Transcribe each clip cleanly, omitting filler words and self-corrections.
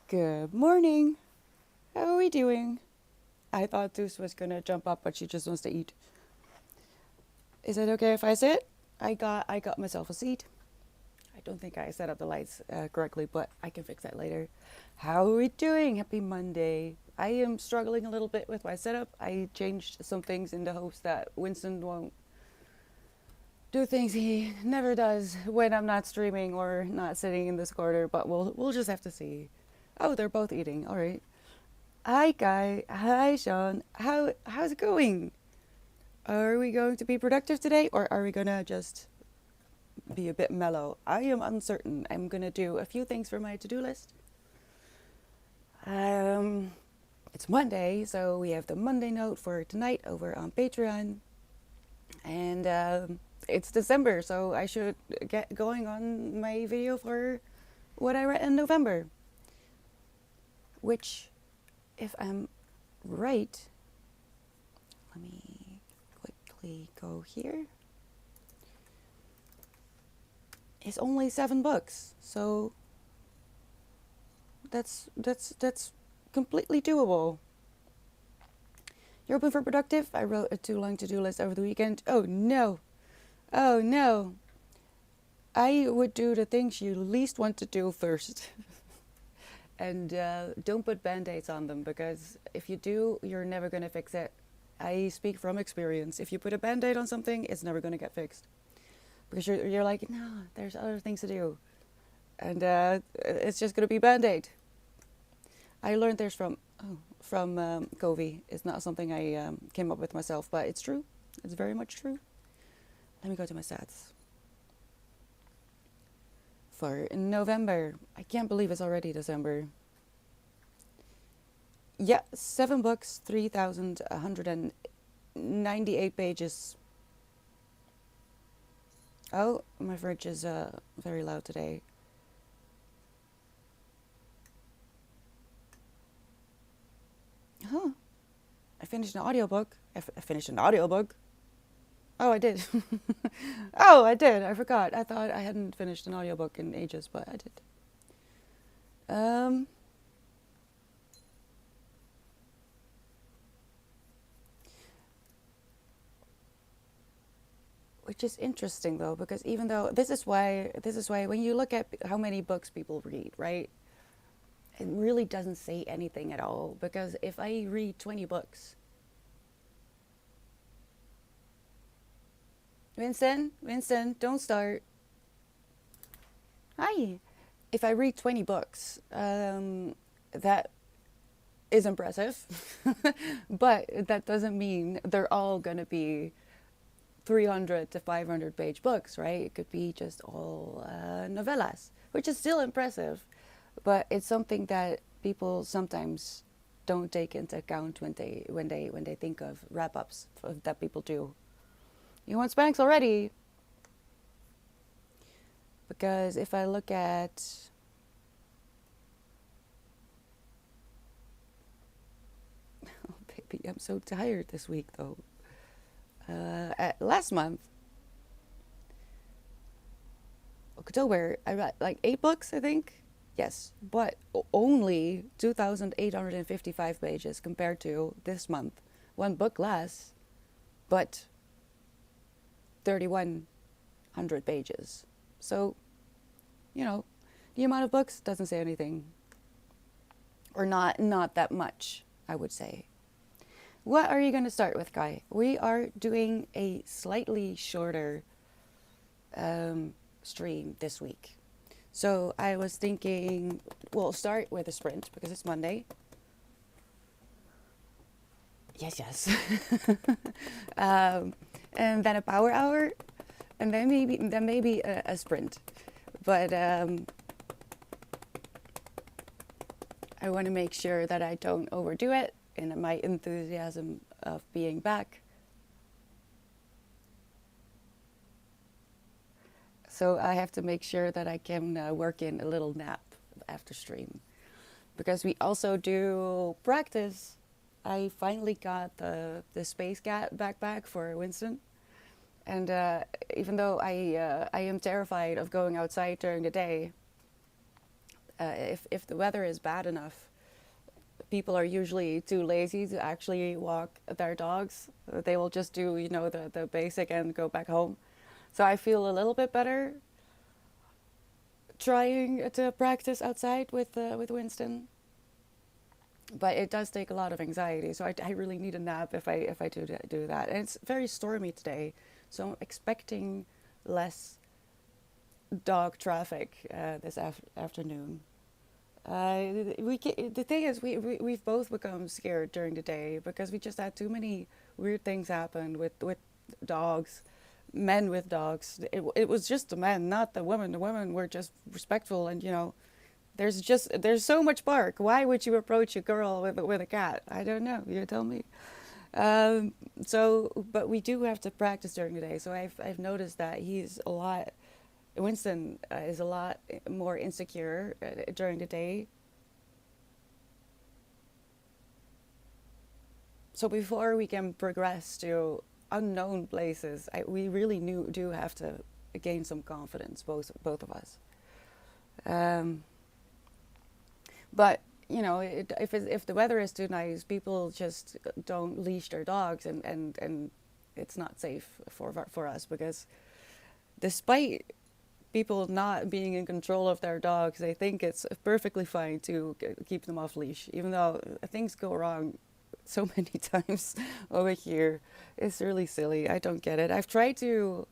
Good morning. How are we doing? I thought Deuce was gonna jump up, but she just wants to eat. Is it okay if I sit? I got myself a seat. I don't think I set up the lights correctly, but I can fix that later. How are we doing? Happy Monday. I am struggling a little bit with my setup. I changed some things in the hopes that Winston won't do things he never does when I'm not streaming or not sitting in this corner, but we'll just have to see. Oh, they're both eating. All right. Hi, Guy. Hi, Sean. How's it going? Are we going to be productive today, or are we gonna just be a bit mellow? I am uncertain. I'm gonna do a few things for my to-do list. Um, it's Monday, so we have the Monday note for tonight over on Patreon, and it's December, so I should get going on my video for what I read in November, which, if I'm right, let me quickly go here. It's only 7 books, so that's completely doable. You're open for productive? I wrote a too long to-do list over the weekend. Oh no. Oh no. I would do the things you least want to do first. And don't put band-aids on them, because if you do, you're never going to fix it. I speak from experience. If you put a band-aid on something, it's never going to get fixed. Because you're like, no, there's other things to do. And it's just going to be band-aid. I learned this from Covey. It's not something I came up with myself, but it's true. It's very much true. Let me go to my stats. For November, I can't believe it's already December. Yeah, 7 books, 3,198 pages. Oh, my fridge is very loud today. Huh. I finished an audiobook. I finished an audiobook. Oh, I did. Oh, I did. I forgot. I thought I hadn't finished an audiobook in ages, but I did. Which is interesting though, because even though this is why when you look at how many books people read, right? It really doesn't say anything at all, because if I read 20 books, Winston, don't start. Hi. If I read 20 books, that is impressive, but that doesn't mean they're all going to be 300 to 500 page books, right? It could be just all novellas, which is still impressive, but it's something that people sometimes don't take into account when they think of wrap-ups that people do. You want Spanx already? Because if I look at oh baby, I'm so tired this week though. Last month, October, I read like 8 books, I think. Yes, but only 2,855 pages compared to this month. 1 book less, but 3,100 pages. So, the amount of books doesn't say anything. Or not that much, I would say. What are you going to start with, Guy? We are doing a slightly shorter stream this week. So I was thinking we'll start with a sprint because it's Monday. Yes. And then a power hour, and then maybe a sprint. But I want to make sure that I don't overdo it in my enthusiasm of being back. So I have to make sure that I can work in a little nap after stream. Because we also do practice. I finally got the Space Cat backpack for Winston. And even though I am terrified of going outside during the day, If the weather is bad enough, people are usually too lazy to actually walk their dogs. They will just do, the basic and go back home. So I feel a little bit better trying to practice outside with Winston. But it does take a lot of anxiety, so I really need a nap if I do that. And it's very stormy today, so I'm expecting less dog traffic this afternoon. The thing is, we've both become scared during the day because we just had too many weird things happen with dogs, men with dogs. It was just the men, not the women. The women were just respectful, and there's so much bark. Why would you approach a girl with a cat? I don't know. You tell me. But we do have to practice during the day. So I've noticed that Winston is a lot more insecure during the day. So before we can progress to unknown places, we really do have to gain some confidence, both of us. Um, but if the weather is too nice, people just don't leash their dogs, and it's not safe for us because despite people not being in control of their dogs, they think it's perfectly fine to keep them off leash, even though things go wrong so many times over here. It's really silly. I don't get it. I've tried to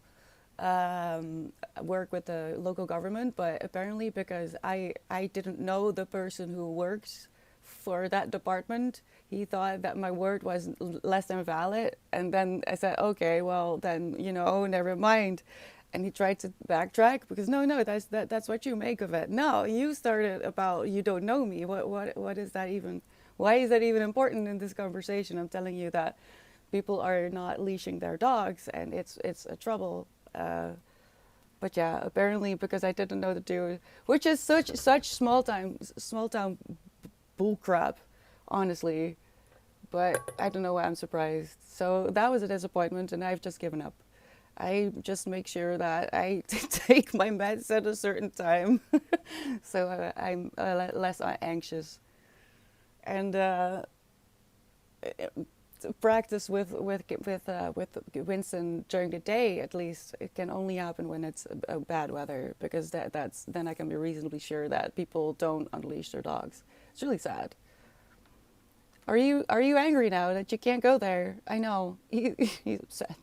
work with the local government, but apparently because I didn't know the person who works for that department, he thought that my word was less than valid. And then I said, okay, well then, never mind. And he tried to backtrack because no, that's what you make of it. No, you started about you don't know me. What is that even? Why is that even important in this conversation? I'm telling you that people are not leashing their dogs, and it's a trouble. But yeah, apparently because I didn't know the dude, which is such small town bull crap, honestly. But I don't know why I'm surprised. So that was a disappointment, and I've just given up. I just make sure that I take my meds at a certain time, so I'm less anxious. And practice with Winston during the day, at least it can only happen when it's a bad weather, because then I can be reasonably sure that people don't unleash their dogs. It's really sad. Are you angry now that you can't go there? I know he's upset.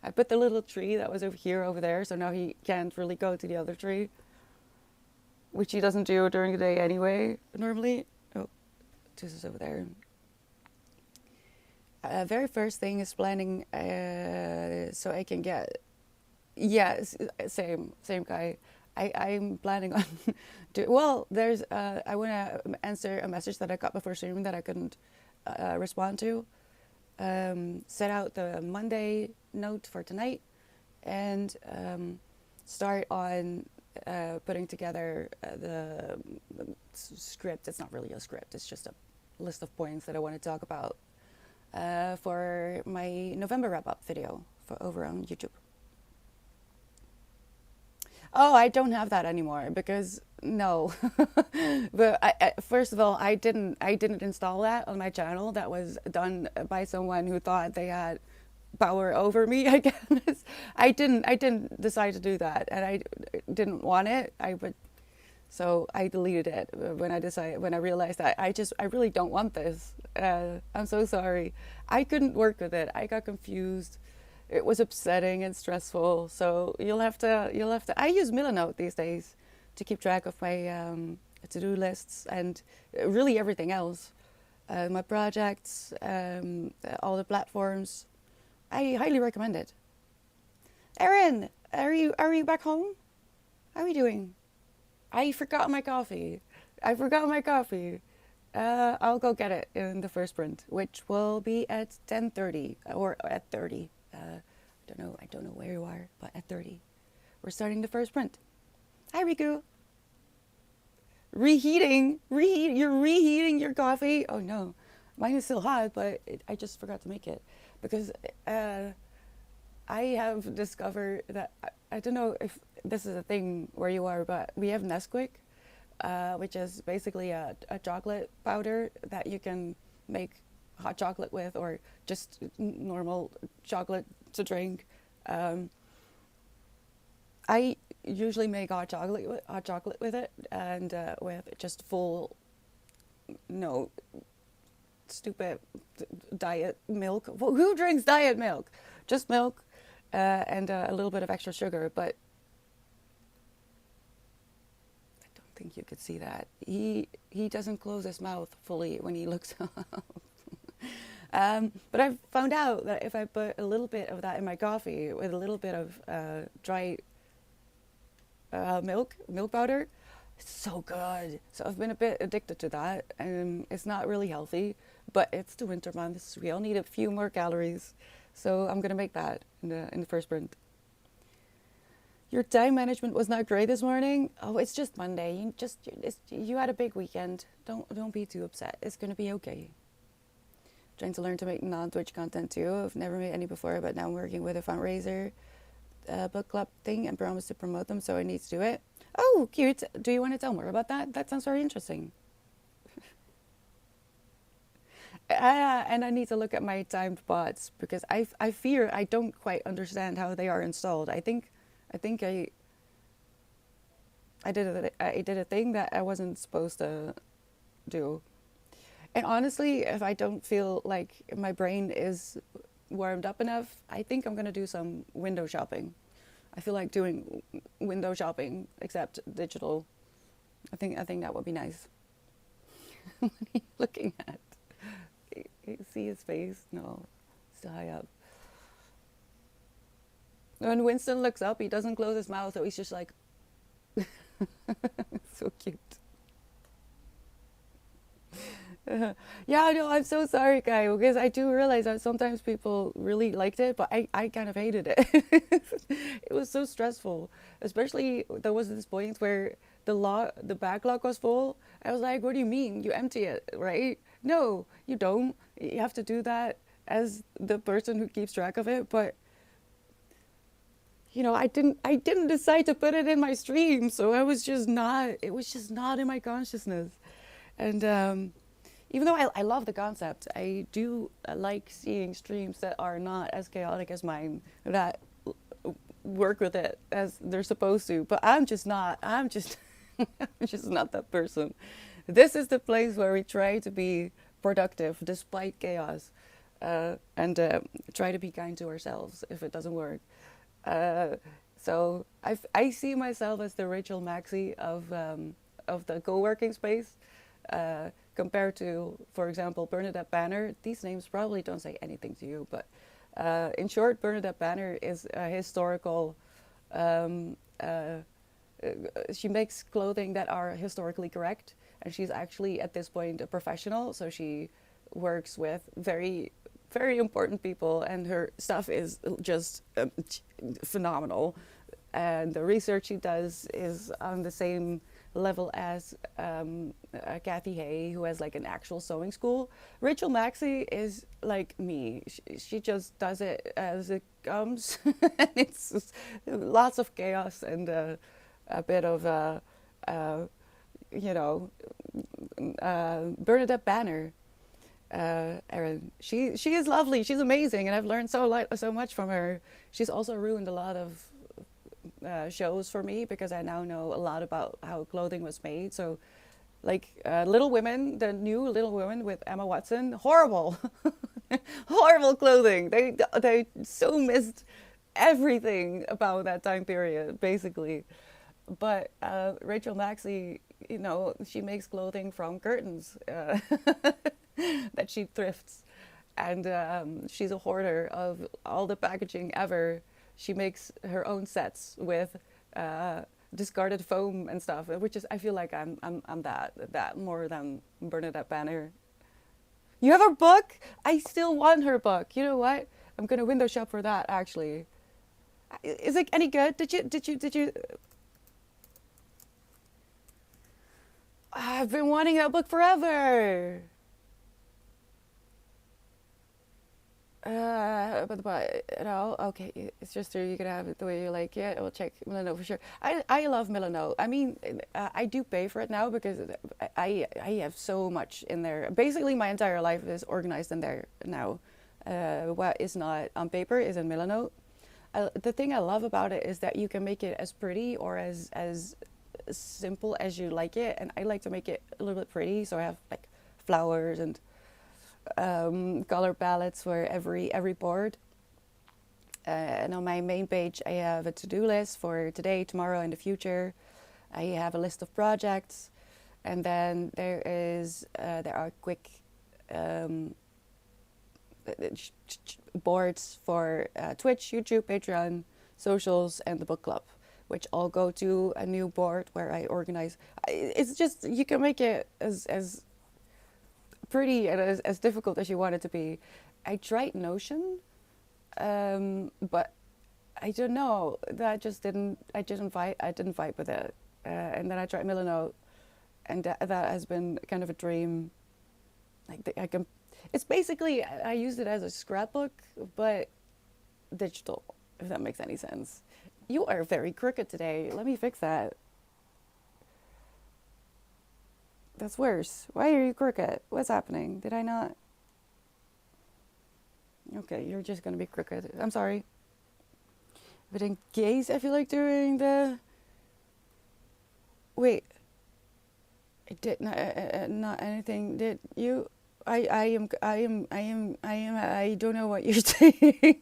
I put the little tree that was over there, so now he can't really go to the other tree, which he doesn't do during the day anyway, normally. Oh, this is over there. Very first thing is planning, so I can get, yeah, same guy. I'm planning on, there's, I want to answer a message that I got before streaming that I couldn't respond to. Set out the Monday note for tonight, and start on putting together the script. It's not really a script, it's just a list of points that I want to talk about for my November wrap-up video over on YouTube. Oh, I don't have that anymore because no. But first of all, I didn't install that on my channel. That was done by someone who thought they had power over me, I guess. I didn't decide to do that, and I didn't want it. So I deleted it when I realized that I really don't want this. I'm so sorry. I couldn't work with it. I got confused. It was upsetting and stressful. So you'll have to. I use Milanote these days to keep track of my to-do lists and really everything else. My projects, all the platforms. I highly recommend it. Erin, are you back home? How are you doing? I forgot my coffee. I'll go get it in the first sprint, which will be at 10:30 or at 30. I don't know where you are, but at 30. We're starting the first sprint. Hi, Riku. You're reheating your coffee? Oh no, mine is still hot, but I just forgot to make it because I have discovered that I don't know if this is a thing where you are, but we have Nesquik which is basically a chocolate powder that you can make hot chocolate with, or just normal chocolate to drink. Um, I usually make hot chocolate with it, and with just full, no, stupid diet milk. Who drinks diet milk? Just milk, and a little bit of extra sugar. But I don't think you could see that. He doesn't close his mouth fully when he looks up. But I've found out that if I put a little bit of that in my coffee with a little bit of dry milk powder, it's so good. So I've been a bit addicted to that, and it's not really healthy, but it's the winter months. We all need a few more calories, so I'm gonna make that in the first sprint. Your time management was not great this morning. Oh, it's just Monday. You had a big weekend. Don't be too upset. It's gonna be okay. Trying to learn to make non-Twitch content too. I've never made any before, but now I'm working with a fundraiser book club thing and promised to promote them, so I need to do it. Oh, cute. Do you want to tell more about that? That sounds very interesting. And I need to look at my timed bots because I fear I don't quite understand how they are installed. I think I did a thing that I wasn't supposed to do. And honestly, if I don't feel like my brain is warmed up enough, I think I'm gonna do some window shopping. I feel like doing window shopping, except digital. I think that would be nice. What are you looking at? You see his face? No, it's high up. When Winston looks up, he doesn't close his mouth, so he's just like, so cute. Yeah, no, I'm so sorry, Kai, because I do realize that sometimes people really liked it, but I kind of hated it. It was so stressful. Especially there was this point where the backlog was full. I was like, what do you mean? You empty it, right? No, you don't. You have to do that as the person who keeps track of it. But I didn't decide to put it in my stream, so it was just not in my consciousness. And even though I love the concept, I do like seeing streams that are not as chaotic as mine, that work with it as they're supposed to. But I'm just not. I'm just not that person. This is the place where we try to be productive despite chaos, and try to be kind to ourselves if it doesn't work. Uh, so I see myself as the Rachel Maxey of the co-working space, compared to, for example, Bernadette Banner. These names probably don't say anything to you, but in short, Bernadette Banner is a historical. Um, uh, she makes clothing that are historically correct, and she's actually at this point a professional. So she works with very, very important people, and her stuff is just phenomenal. And the research she does is on the same level as Kathy Hay, who has like an actual sewing school. Rachel Maxey is like me. She just does it as it comes. And it's just lots of chaos and a bit of, uh, you know, Bernadette Banner. Erin, she is lovely. She's amazing, and I've learned so much from her. She's also ruined a lot of shows for me because I now know a lot about how clothing was made. So, like Little Women, the new Little Women with Emma Watson, horrible, horrible clothing. They so missed everything about that time period, basically. But Rachel Maxey, she makes clothing from curtains that she thrifts, and she's a hoarder of all the packaging ever. She makes her own sets with discarded foam and stuff, which is I feel like I'm that more than Bernadette Banner. You have her book? I still want her book. You know what? I'm gonna window shop for that actually. Is it any good? Did you? I've been wanting that book forever. But no, okay, it's just true. You can have it the way you like it. We'll check Milano for sure. I love Milano. I mean, I do pay for it now because I have so much in there. Basically, my entire life is organized in there now. What is not on paper is in Milano. The thing I love about it is that you can make it as pretty or as simple as you like it, and I like to make it a little bit pretty. So I have like flowers and color palettes for every board. And on my main page, I have a to-do list for today, tomorrow, and the future. I have a list of projects, and then there are quick boards for Twitch, YouTube, Patreon, socials, and the book club, which all go to a new board where I organize. It's just, you can make it as pretty and as difficult as you want it to be. I tried Notion, but I don't know. That just didn't. I didn't vibe with it. And then I tried Milano, and that has been kind of a dream. Like I can. It's basically, I used it as a scrapbook, but digital. If that makes any sense. You are very crooked today. Let me fix that. That's worse. Why are you crooked? What's happening? Did I not? Okay, you're just gonna be crooked. I'm sorry. But in case I feel like doing the... Wait. I did not anything. Did you? I don't know what you're saying.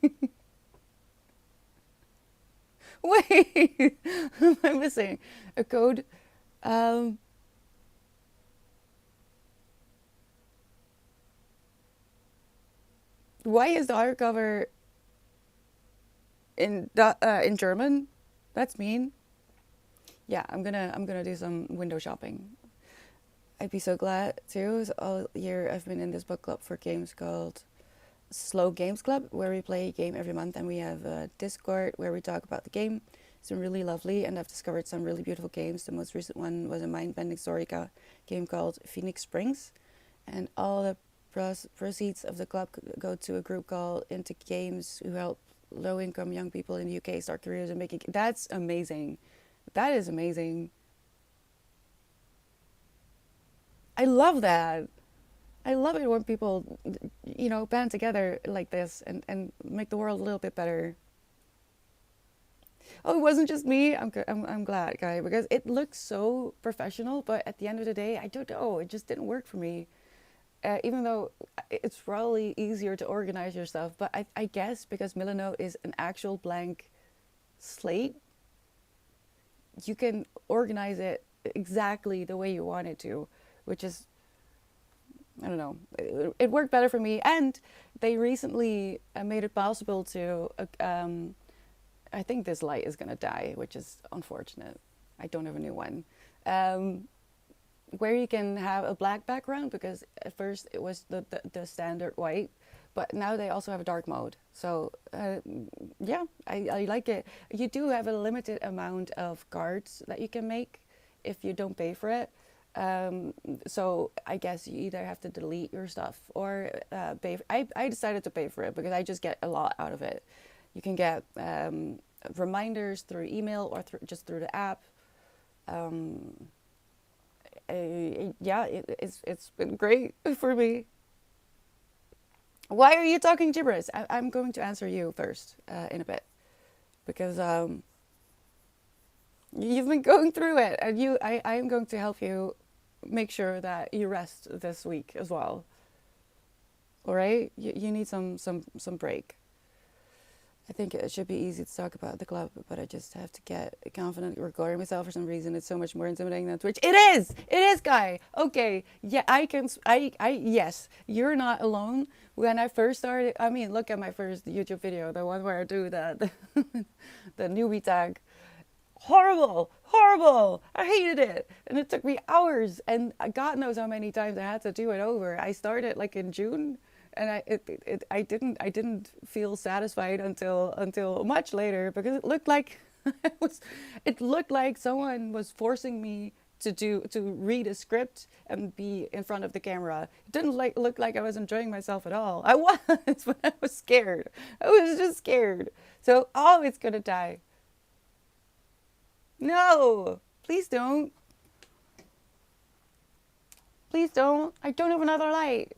Wait. I'm missing a code. Why is the hardcover in German? That's mean. Yeah, I'm gonna do some window shopping. I'd be so glad too. So all year I've been in this book club for games called Slow Games Club, where we play a game every month, and we have a Discord where we talk about the game. It's been really lovely, and I've discovered some really beautiful games. The most recent one was a mind-bending story game called Phoenix Springs, and all the proceeds of the club go to a group called Into Games, who help low-income young people in the UK start careers in making. That's amazing. That is amazing. I love that. I love it when people, band together like this and make the world a little bit better. Oh, it wasn't just me. I'm glad, guy, because it looks so professional, but at the end of the day, I don't know. It just didn't work for me. Even though it's probably easier to organize your stuff, but I guess because Milano is an actual blank slate, you can organize it exactly the way you want it to, which is, I don't know, it worked better for me. And they recently made it possible to, I think this light is going to die, which is unfortunate. I don't have a new one. Where you can have a black background, because at first it was the standard white, but now they also have a dark mode. So yeah, I like it. You do have a limited amount of cards that you can make if you don't pay for it. So I guess you either have to delete your stuff or pay. I decided to pay for it because I just get a lot out of it. You can get reminders through email or just through the app. Yeah, it's been great for me. Why are you talking gibberish? I'm going to answer you first in a bit, because you've been going through it, and I am going to help you make sure that you rest this week as well. All right, you need some break. I think it should be easy to talk about the club, but I just have to get confident recording myself for some reason. It's so much more intimidating than Twitch. It is, guy. Okay, yeah, yes, you're not alone. When I first started, I mean, look at my first YouTube video, the one where I do the newbie tag. Horrible. I hated it, and it took me hours, and God knows how many times I had to do it over. I started like in June. And I didn't feel satisfied until much later, because it looked like someone was forcing me to read a script and be in front of the camera. It didn't like look like I was enjoying myself at all. I was, but I was scared. I was just scared. So, oh, it's gonna die. No, please don't. Please don't. I don't have another light.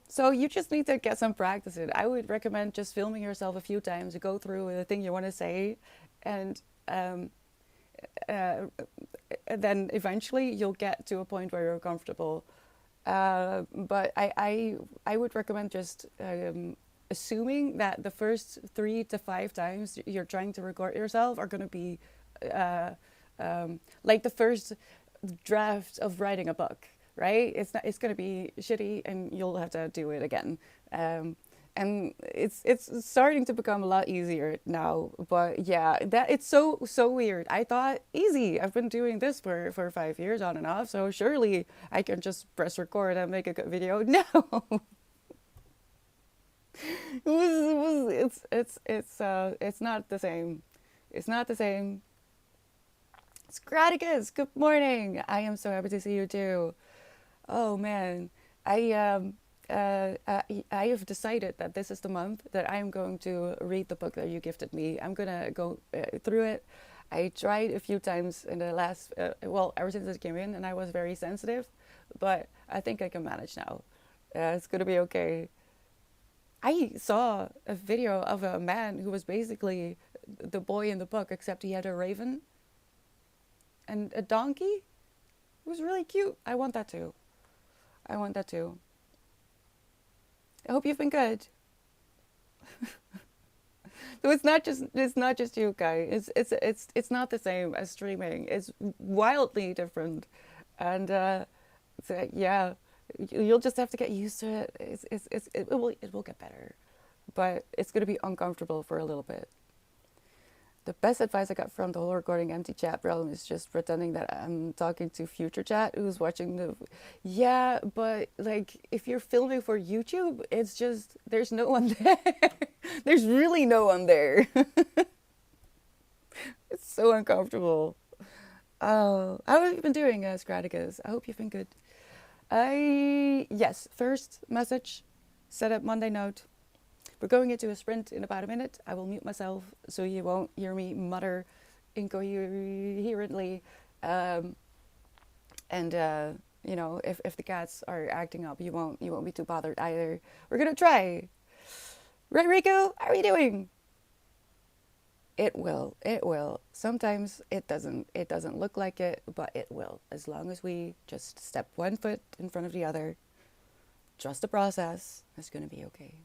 So you just need to get some practice in. I would recommend just filming yourself a few times to go through the thing you want to say, and um, uh, then eventually you'll get to a point where you're comfortable. But I would recommend just assuming that the first 3 to 5 times you're trying to record yourself are going to be uh, like the first draft of writing a book, right? It's not. It's going to be shitty, and you'll have to do it again. Um, and it's starting to become a lot easier now. But yeah, that it's so weird. I thought easy. I've been doing this for 5 years on and off, so surely I can just press record and make a good video. No, it's not the same. It's not the same. Scraticus, good morning. I am so happy to see you too. Oh man, I I have decided that this is the month that I am going to read the book that you gifted me. I'm gonna go through it. I tried a few times in the last well, ever since it came in, and I was very sensitive, but I think I can manage now. It's gonna be okay. I saw a video of a man who was basically the boy in the book, except he had a raven and a donkey. It was really cute. I want that too. I want that too. I hope you've been good. So it's not just you, Kai. It's not the same as streaming. It's wildly different, and so, yeah, you'll just have to get used to it. It will get better, but it's gonna be uncomfortable for a little bit. The best advice I got from the whole recording empty chat realm is just pretending that I'm talking to future chat who's watching the. Yeah, but like if you're filming for YouTube, it's just there's no one there. There's really no one there. It's so uncomfortable. Oh, how have you been doing, Scraticus? I hope you've been good. I yes, first message, set up Monday note. We're going into a sprint in about a minute. I will mute myself so you won't hear me mutter incoherently. Um, and if the cats are acting up, you won't be too bothered either. We're gonna try. Right, Rico? How are you doing? It will. It will. Sometimes it doesn't look like it, but it will. As long as we just step one foot in front of the other, trust the process, it's gonna be okay.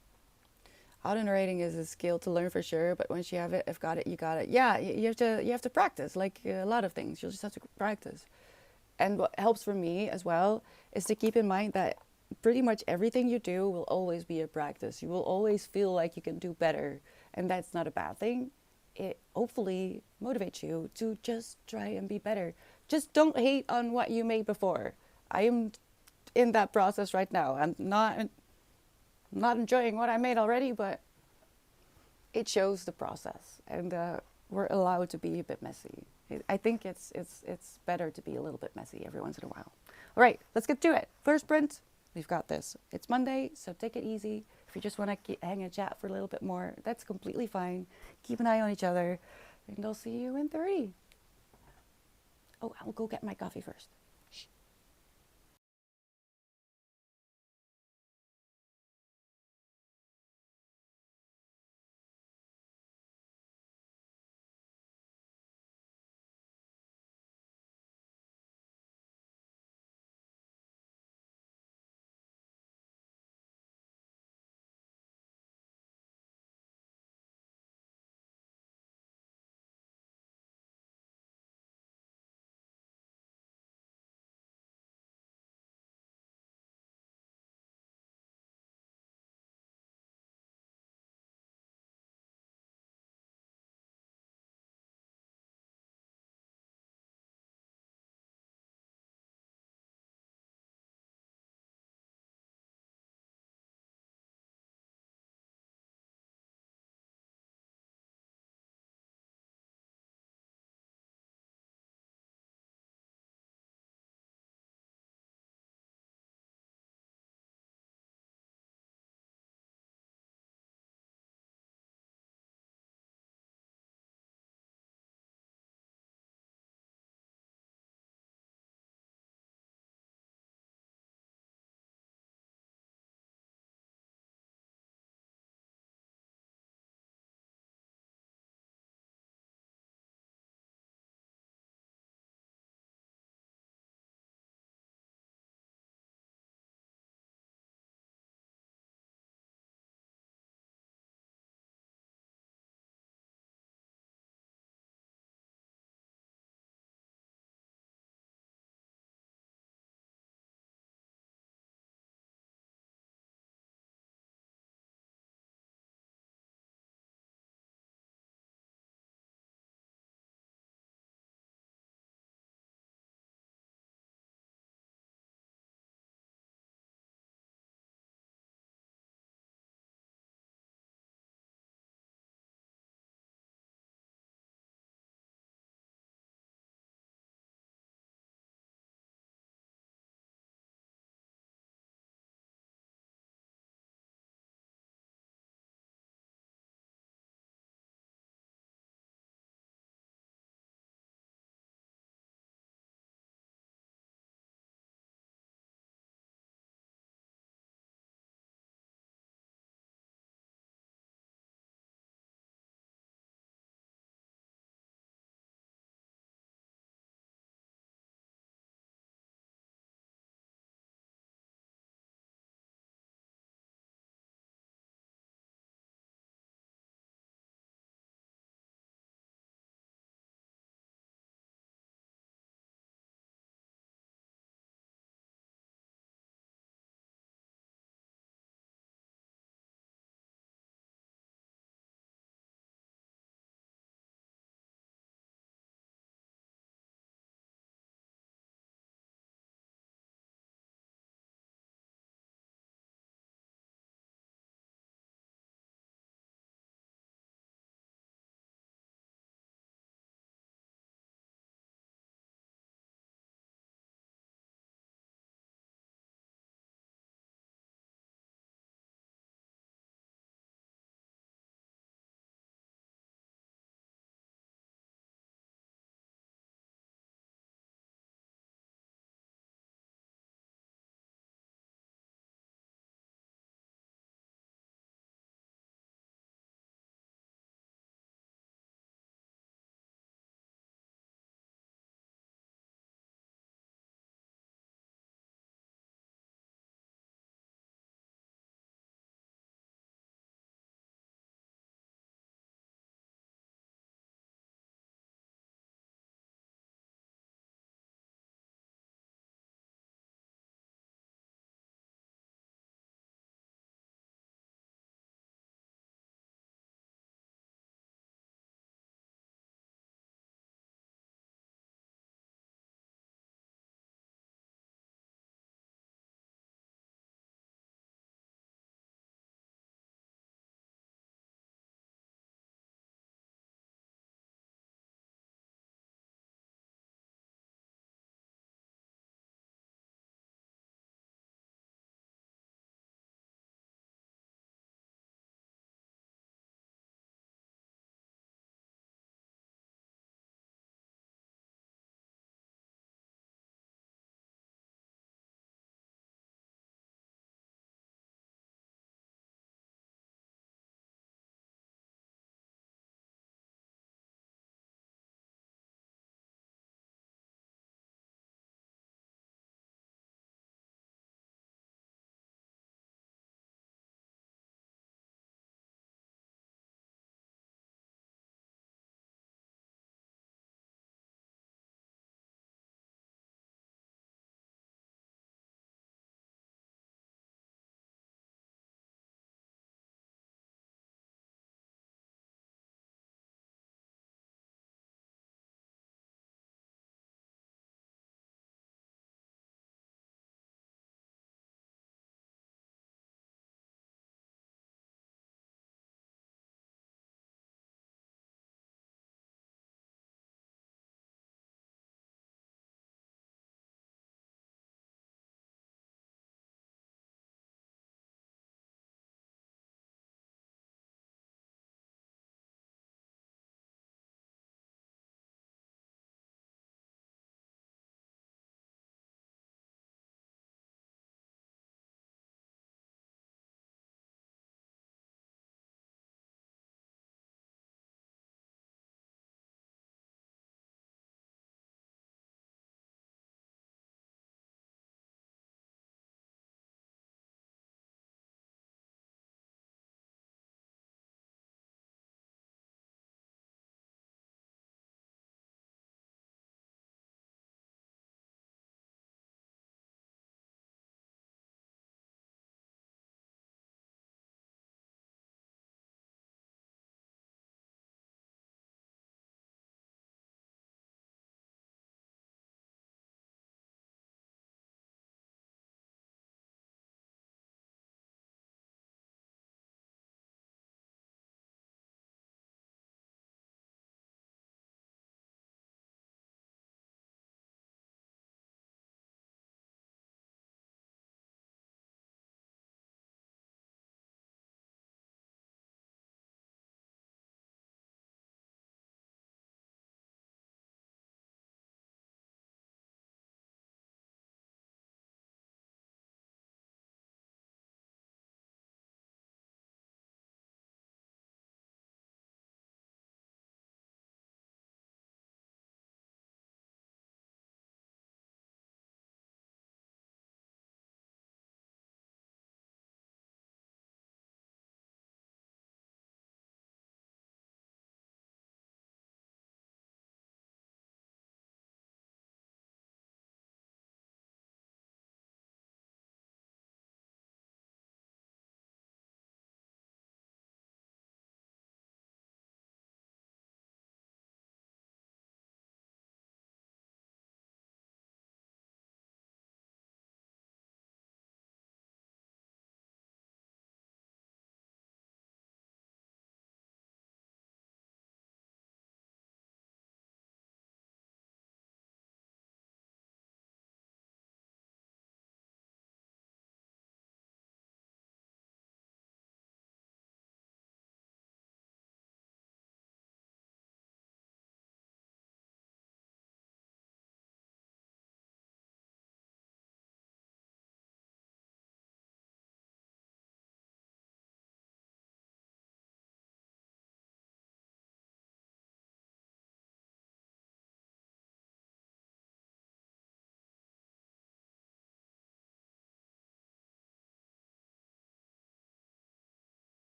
Auto narrating is a skill to learn for sure, but once you have it, if got it, you got it. Yeah, you have to practice, like a lot of things. You'll just have to practice. And what helps for me as well is to keep in mind that pretty much everything you do will always be a practice. You will always feel like you can do better, and that's not a bad thing. It hopefully motivates you to just try and be better. Just don't hate on what you made before. I am in that process right now. I'm not enjoying what I made already, but it shows the process, and we're allowed to be a bit messy. I think it's better to be a little bit messy every once in a while. All right, let's get to it. First sprint, we've got this. It's Monday, so take it easy. If you just want to hang and chat for a little bit more, that's completely fine. Keep an eye on each other, and I'll see you in 3. Oh, I'll go get my coffee first.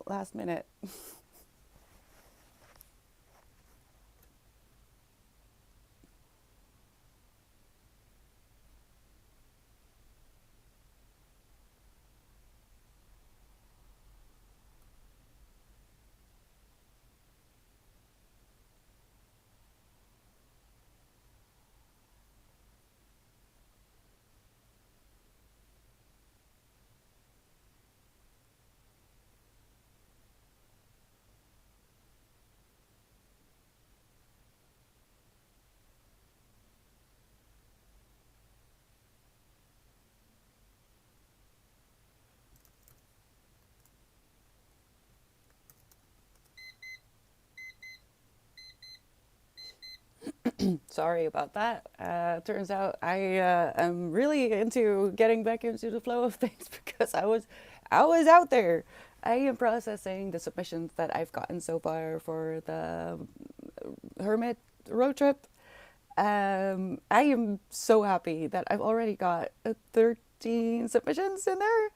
last minute. Sorry about that. Turns out I am really into getting back into the flow of things because I was out there. I am processing the submissions that I've gotten so far for the Hermit road trip. I am so happy that I've already got 13 submissions in there.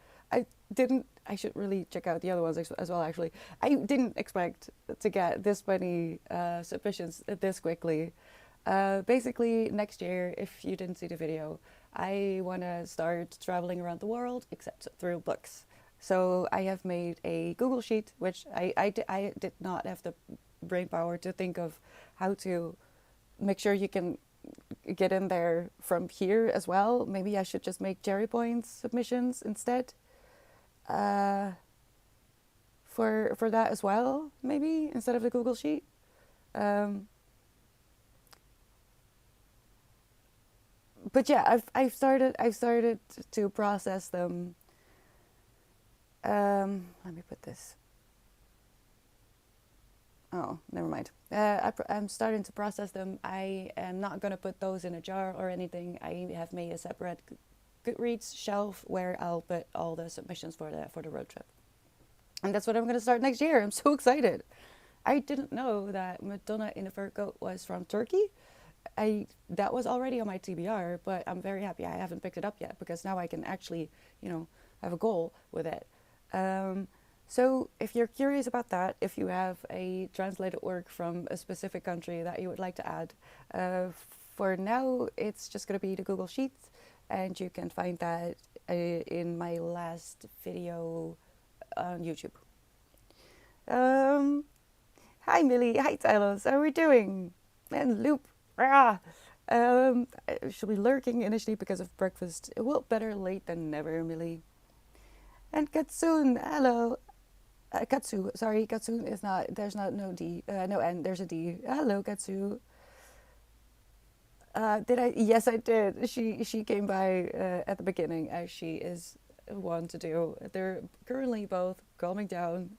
I should really check out the other ones as well, actually. I didn't expect to get this many submissions this quickly. Basically, next year, if you didn't see the video, I want to start traveling around the world, except through books. So I have made a Google Sheet, which I did not have the brain power to think of how to make sure you can get in there from here as well. Maybe I should just make cherry points submissions instead for that as well, maybe, instead of the Google Sheet. Um, but yeah, I've started to process them. Let me put this. Oh, never mind. I'm starting to process them. I am not gonna put those in a jar or anything. I have made a separate Goodreads shelf where I'll put all the submissions for the road trip, and that's what I'm gonna start next year. I'm so excited. I didn't know that Madonna in a Fur Coat was from Turkey. That was already on my TBR, but I'm very happy I haven't picked it up yet because now I can actually, have a goal with it. So if you're curious about that, if you have a translated work from a specific country that you would like to add, for now it's just going to be the Google Sheets, and you can find that in my last video on YouTube. Hi Millie, hi Tylos, how are we doing? And Loop, I shall be lurking initially because of breakfast. Well, better late than never, Millie. And Katsun, hello. Katsu, sorry, Katsu is not, there's not no D, no N, there's a D. Hello, Katsu. Did I? Yes, I did. She came by at the beginning, as she is one to do. They're currently both calming down.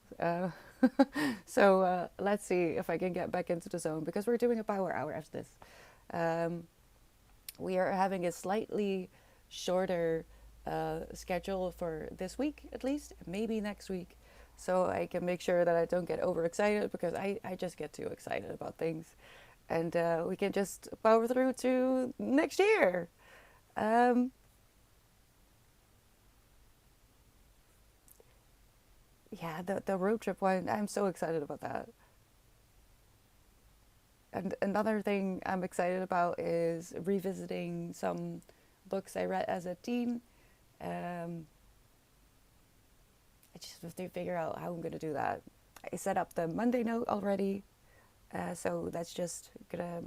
So let's see if I can get back into the zone because we're doing a power hour after this. We are having a slightly shorter schedule for this week, at least, maybe next week. So I can make sure that I don't get overexcited because I just get too excited about things. And we can just power through to next year. Yeah, the road trip one, I'm so excited about that. And another thing I'm excited about is revisiting some books I read as a teen. I just have to figure out how I'm going to do that. I set up the Monday note already, so that's just gonna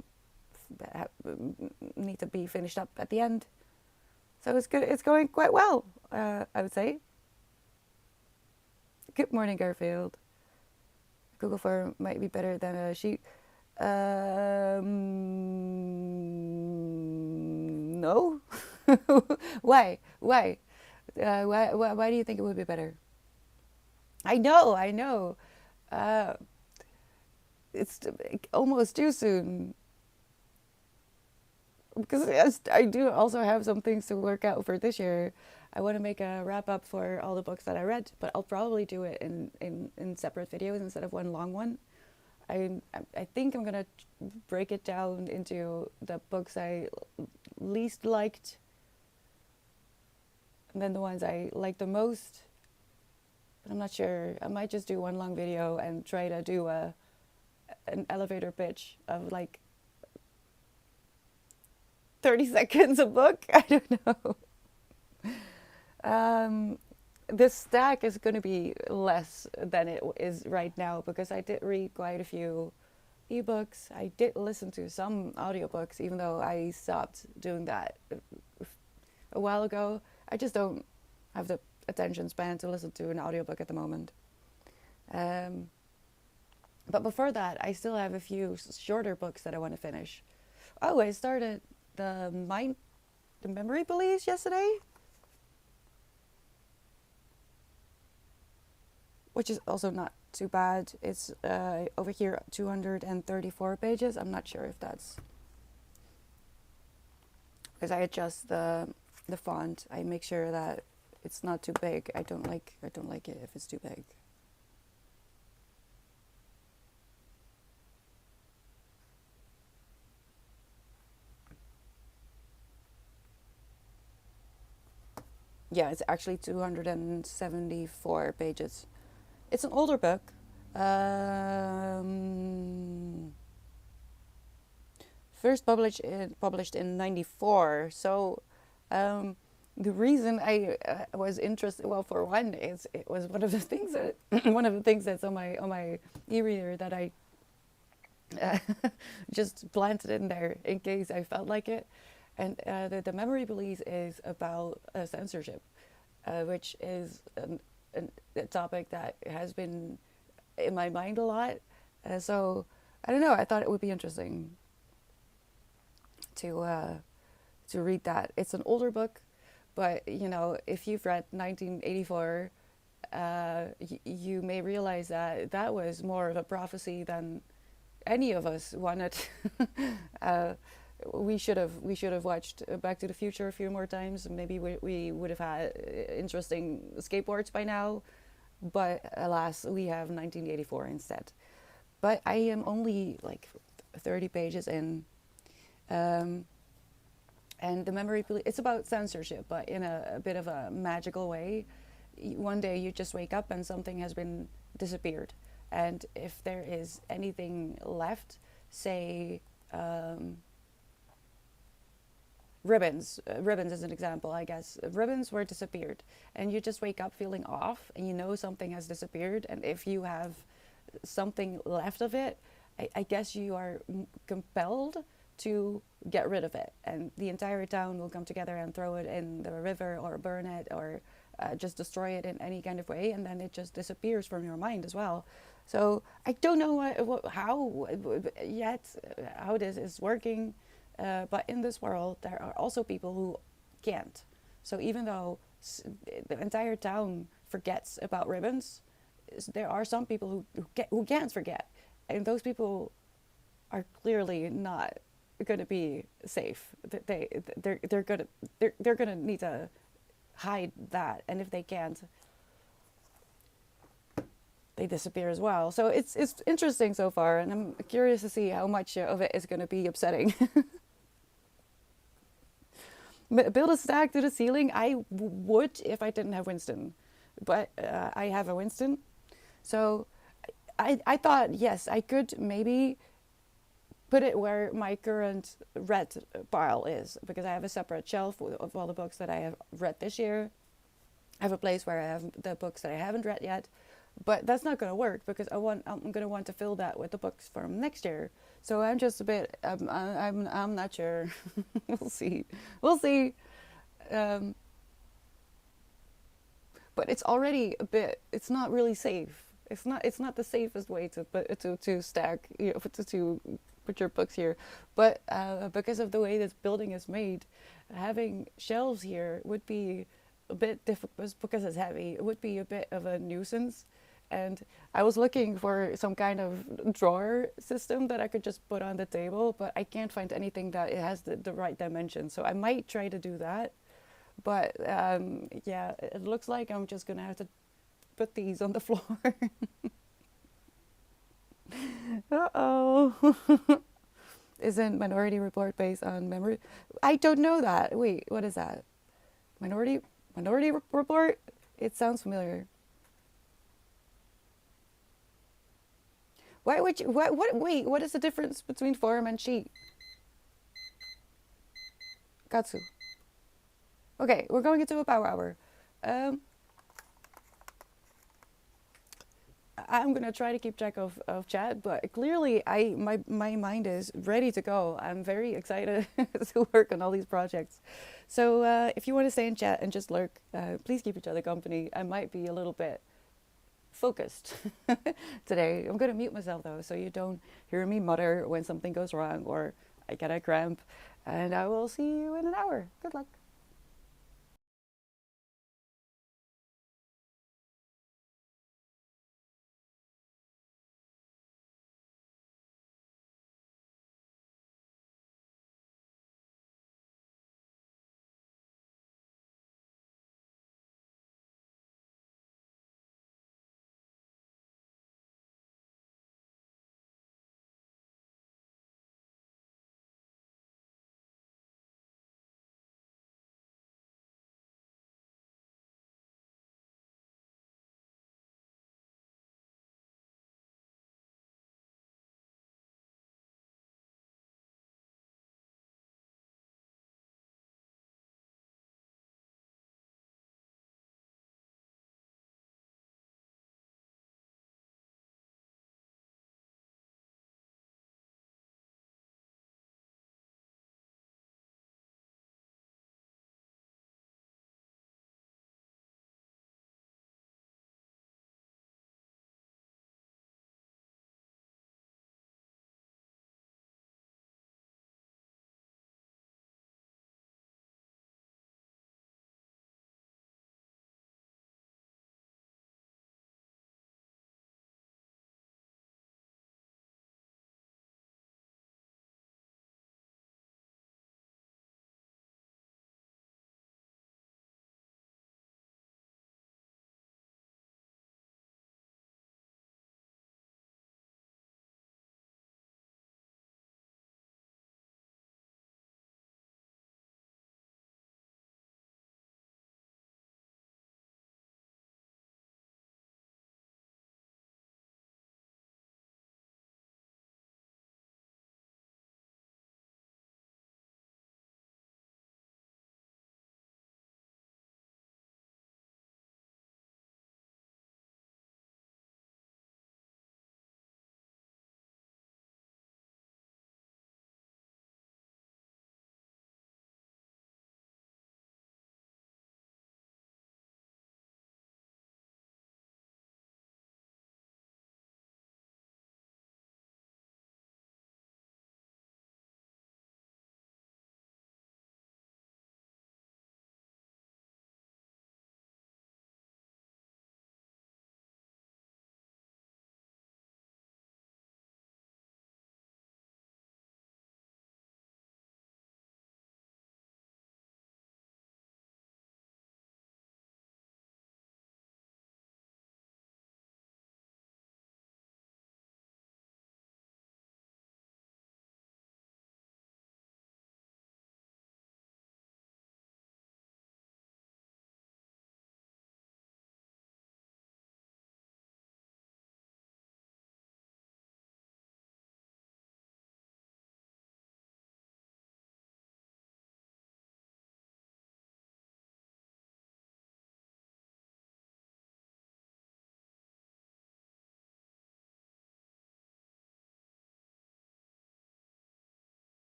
need to be finished up at the end. So it's good. It's going quite well, I would say. Good morning, Garfield. Google form might be better than a sheet. No. Why? Why? Why do you think it would be better? I know, I know. Uh, it's almost too soon because yes, I do also have some things to work out for this year. I want to make a wrap up for all the books that I read, but I'll probably do it in separate videos instead of one long one. I think I'm gonna break it down into the books I least liked, and then the ones I liked the most, but I'm not sure. I might just do one long video and try to do an elevator pitch of like 30 seconds a book. I don't know. This stack is going to be less than it is right now because I did read quite a few ebooks. I did listen to some audiobooks, even though I stopped doing that a while ago. I just don't have the attention span to listen to an audiobook at the moment. But before that, I still have a few shorter books that I want to finish. Oh, I started the Memory Police yesterday, which is also not too bad. It's over here 234 pages. I'm not sure if that's because I adjust the font. I make sure that it's not too big. I don't like it if it's too big. Yeah, it's actually 274 pages. It's an older book. First published in '94. So the reason I was interested, well, for one, is it was one of the things that that's on my e-reader that I just planted in there in case I felt like it. And the Memory Police is about censorship, which is a topic that has been in my mind a lot. So I don't know. I thought it would be interesting to read that. It's an older book, but you know, if you've read 1984, you may realize that that was more of a prophecy than any of us wanted. We should have watched Back to the Future a few more times. Maybe we would have had interesting skateboards by now, but alas, we have 1984 instead. But I am only like 30 pages in, and the Memory Police, it's about censorship, but in a bit of a magical way. One day you just wake up and something has been disappeared, and if there is anything left, say. Ribbons is an example, I guess. Ribbons were disappeared, and you just wake up feeling off, and you know something has disappeared, and if you have something left of it, I guess you are compelled to get rid of it, and the entire town will come together and throw it in the river or burn it or just destroy it in any kind of way, and then it just disappears from your mind as well. So I don't know how this is working. But in this world, there are also people who can't. So even though the entire town forgets about ribbons, there are some people who can't forget, and those people are clearly not going to be safe. They're gonna need to hide that, and if they can't, they disappear as well. So it's interesting so far, and I'm curious to see how much of it is going to be upsetting. Build a stack to the ceiling. I would if I didn't have Winston, but I have a Winston. So I thought, yes, I could maybe put it where my current read pile is, because I have a separate shelf of all the books that I have read this year. I have a place where I have the books that I haven't read yet, but that's not going to work because I'm going to want to fill that with the books from next year. So I'm just a bit, I'm not sure. We'll see. But it's already a bit, it's not really safe. It's not the safest way to stack, to put your books here. But because of the way this building is made, having shelves here would be a bit difficult because it's heavy. It would be a bit of a nuisance. And I was looking for some kind of drawer system that I could just put on the table, but I can't find anything that it has the right dimension. So I might try to do that. But yeah, it looks like I'm just going to have to put these on the floor. Uh-oh. Isn't Minority Report based on memory? I don't know that. Wait, what is that? Minority Report? It sounds familiar. Why would you? Wait, what is the difference between form and sheet? Katsu. Okay, we're going into a power hour. Um, I'm gonna try to keep track of chat, but clearly my mind is ready to go. I'm very excited to work on all these projects. So if you want to stay in chat and just lurk, please keep each other company. I might be a little bit focused today. I'm gonna mute myself though, so you don't hear me mutter when something goes wrong or I get a cramp. And I will see you in an hour. Good luck.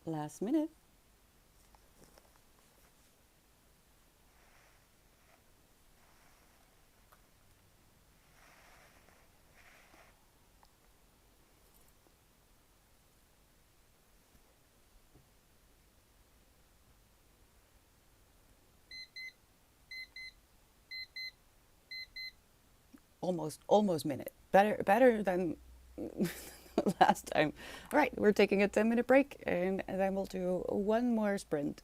Last minute. Almost minute. Better than last time. All right, we're taking a 10-minute break and then we'll do one more sprint.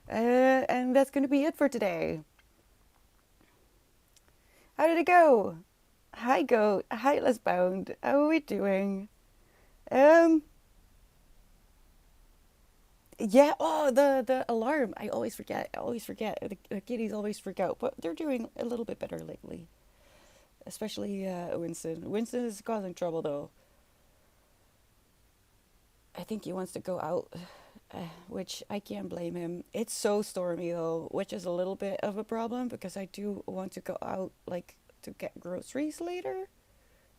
And that's going to be it for today. How did it go? Hi, Goat. Hi, Les Bound. How are we doing? Um, yeah. Oh, the alarm. I always forget. I always forget. The kitties always freak out, but they're doing a little bit better lately. Especially Winston. Winston is causing trouble though. I think he wants to go out, which I can't blame him. It's so stormy though, which is a little bit of a problem because I do want to go out like to get groceries later.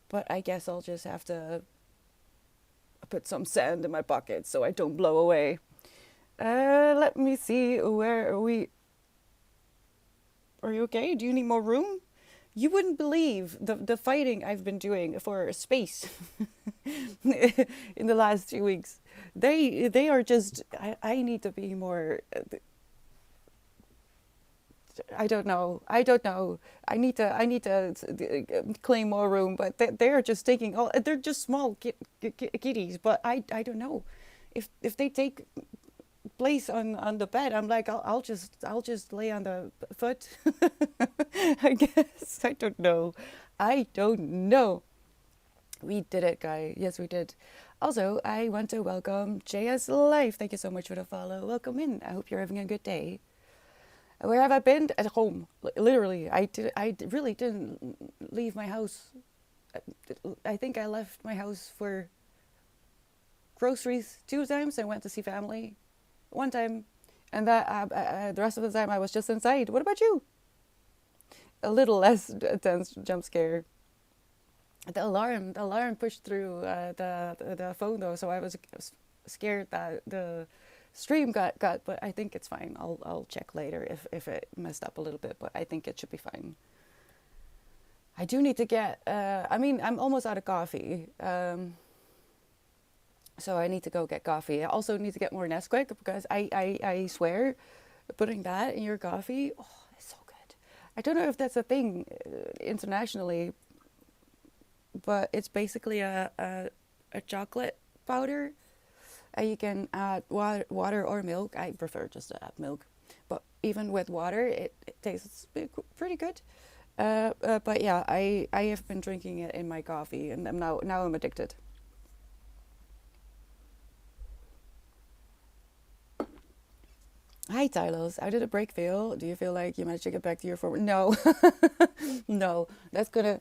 But I guess I'll just have to put some sand in my pocket so I don't blow away. Let me see. Where are we? Are you okay? Do you need more room? You wouldn't believe the fighting I've been doing for space in the last 2 weeks. They are just. I need to be more. I don't know. I don't know. I need to claim more room, but they are just taking all. They're just small kitties, but I don't know if they take place on the bed. I'm like I'll just lay on the foot. I guess I don't know. I don't know. We did it, guy. Yes, we did. Also, I want to welcome JS Life. Thank you so much for the follow. Welcome in. I hope you're having a good day. Where have I been? At home. Literally, really didn't leave my house. I think I left my house for groceries 2 times. I went to see family 1 time, and that the rest of the time I was just inside. What about you? A little less intense jump scare. The alarm pushed through the phone though, so I was scared that the stream got cut. But I think it's fine. I'll check later if it messed up a little bit, but I think it should be fine. I do need to get. I mean, I'm almost out of coffee. So I need to go get coffee. I also need to get more Nesquik because I swear, putting that in your coffee, oh, it's so good. I don't know if that's a thing internationally, but it's basically a chocolate powder. And you can add water or milk. I prefer just to add milk. But even with water, it tastes pretty good. But yeah, I have been drinking it in my coffee, and now I'm addicted. Hi, Tylos. How did the break feel? Do you feel like you managed to get back to your former? No, no. That's gonna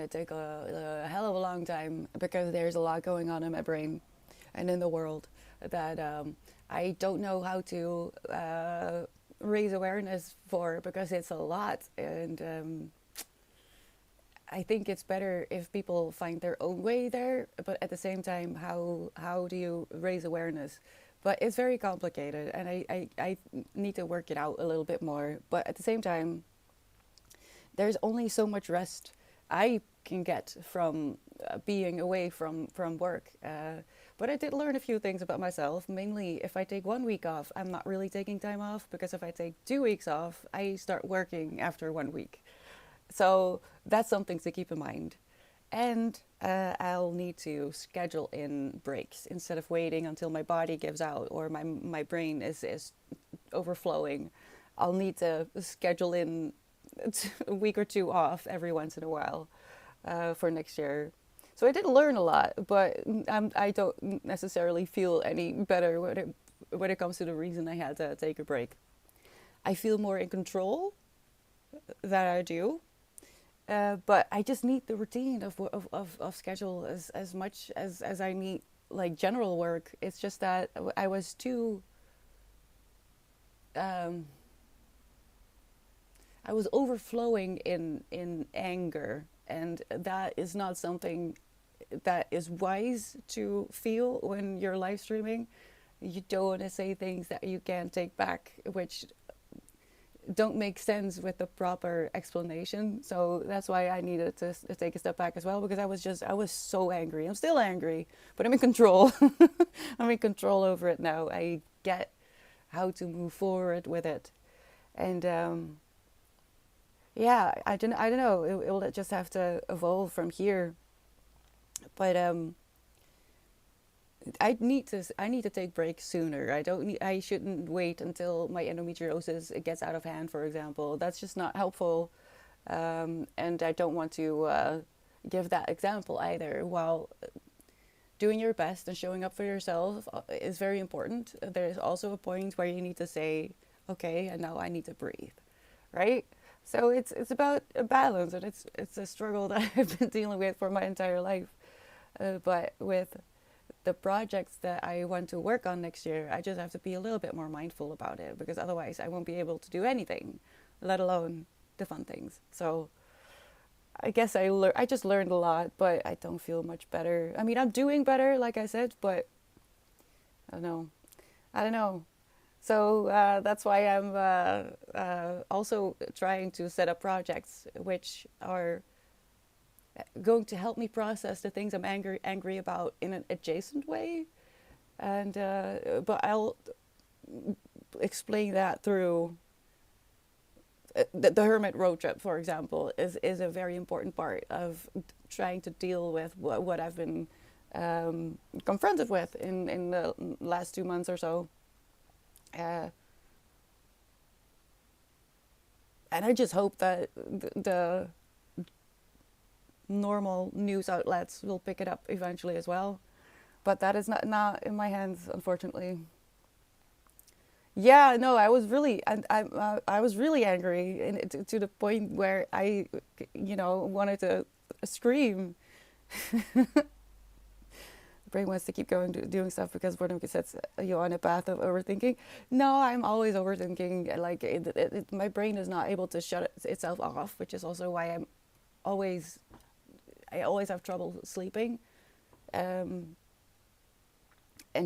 take a hell of a long time because there's a lot going on in my brain and in the world that I don't know how to raise awareness for because it's a lot, and I think it's better if people find their own way there. But at the same time, how do you raise awareness? But it's very complicated, and I need to work it out a little bit more. But at the same time, there's only so much rest I can get from being away from work. But I did learn a few things about myself. Mainly, if I take 1 week off, I'm not really taking time off because if I take 2 weeks off, I start working after 1 week. So that's something to keep in mind. And I'll need to schedule in breaks instead of waiting until my body gives out or my brain is overflowing. I'll need to schedule in a week or two off every once in a while for next year. So I did learn a lot, but I don't necessarily feel any better when it comes to the reason I had to take a break. I feel more in control that I do. But I just need the routine of schedule as much as I need like general work. It's just that I was too um, I was overflowing in anger, and that is not something that is wise to feel when you're live streaming. You don't want to say things that you can't take back, which don't make sense with the proper explanation. So that's why I needed to take a step back as well, because I was so angry. I'm still angry, but I'm in control. I'm in control over it now. I get how to move forward with it. And yeah, I don't know. It will just have to evolve from here. But I need to take breaks sooner. I shouldn't wait until my endometriosis gets out of hand, for example. That's just not helpful. And I don't want to give that example either. While doing your best and showing up for yourself is very important, there's also a point where you need to say, okay, and now I need to breathe, right? So it's about a balance, and it's a struggle that I've been dealing with for my entire life. But with the projects that I want to work on next year, I just have to be a little bit more mindful about it, because otherwise I won't be able to do anything, let alone the fun things. So I guess I just learned a lot, but I don't feel much better. I mean, I'm doing better, like I said, but I don't know. I don't know. So that's why I'm also trying to set up projects which are going to help me process the things I'm angry about in an adjacent way. And but I'll explain that through the hermit road trip, for example, is a very important part of trying to deal with what I've been confronted with in the last 2 months or so. And I just hope that the normal news outlets will pick it up eventually as well. But that is not in my hands, unfortunately. Yeah, no, I was really angry, and to the point where I, wanted to scream. The brain wants to keep going doing stuff because boredom sets you on a path of overthinking. No, I'm always overthinking. Like my brain is not able to shut itself off, which is also why I always have trouble sleeping. And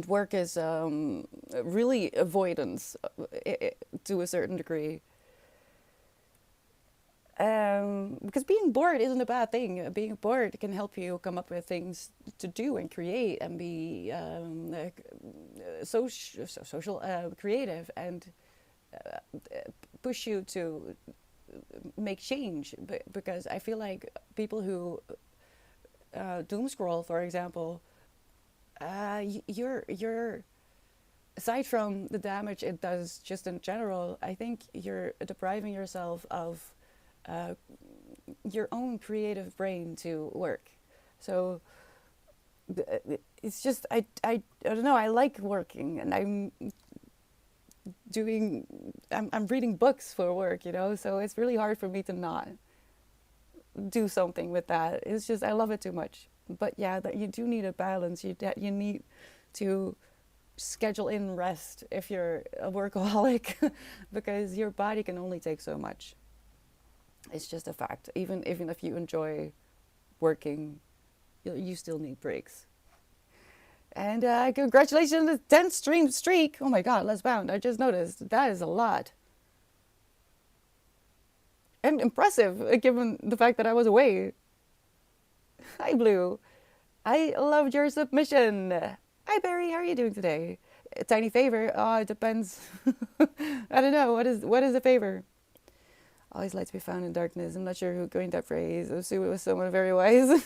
work is really avoidance to a certain degree. Because being bored isn't a bad thing. Being bored can help you come up with things to do and create and be social, creative, and push you to make change. Because I feel like people who doom scroll, for example, you're aside from the damage it does just in general, I think you're depriving yourself of your own creative brain to work. So it's just I don't know, I like working, and I'm reading books for work, so it's really hard for me to not do something with that. It's just I love it too much. But yeah, that you do need a balance. You need to schedule in rest if you're a workaholic because your body can only take so much. It's just a fact. Even if you enjoy working, you still need breaks. And congratulations on the 10th stream streak. Oh my god, let's bound. I just noticed. That is a lot. And impressive, given the fact that I was away. Hi, Blue. I loved your submission. Hi, Barry. How are you doing today? A tiny favor. Oh, it depends. I don't know. What is a favor? Always light to be found in darkness. I'm not sure who coined that phrase. I assume it was someone very wise.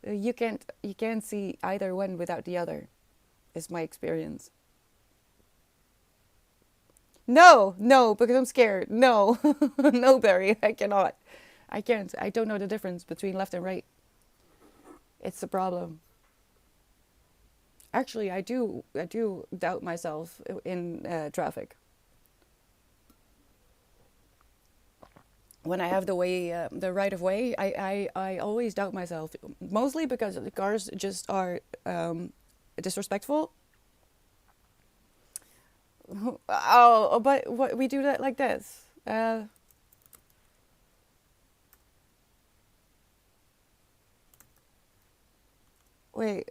You can't see either one without the other, is my experience. No, because I'm scared. No, no, Barry. I cannot. I can't. I don't know the difference between left and right. It's the problem. Actually, I do doubt myself in traffic. When I have the right of way, I always doubt myself. Mostly because the cars just are disrespectful. Oh, but what we do that like this. Wait,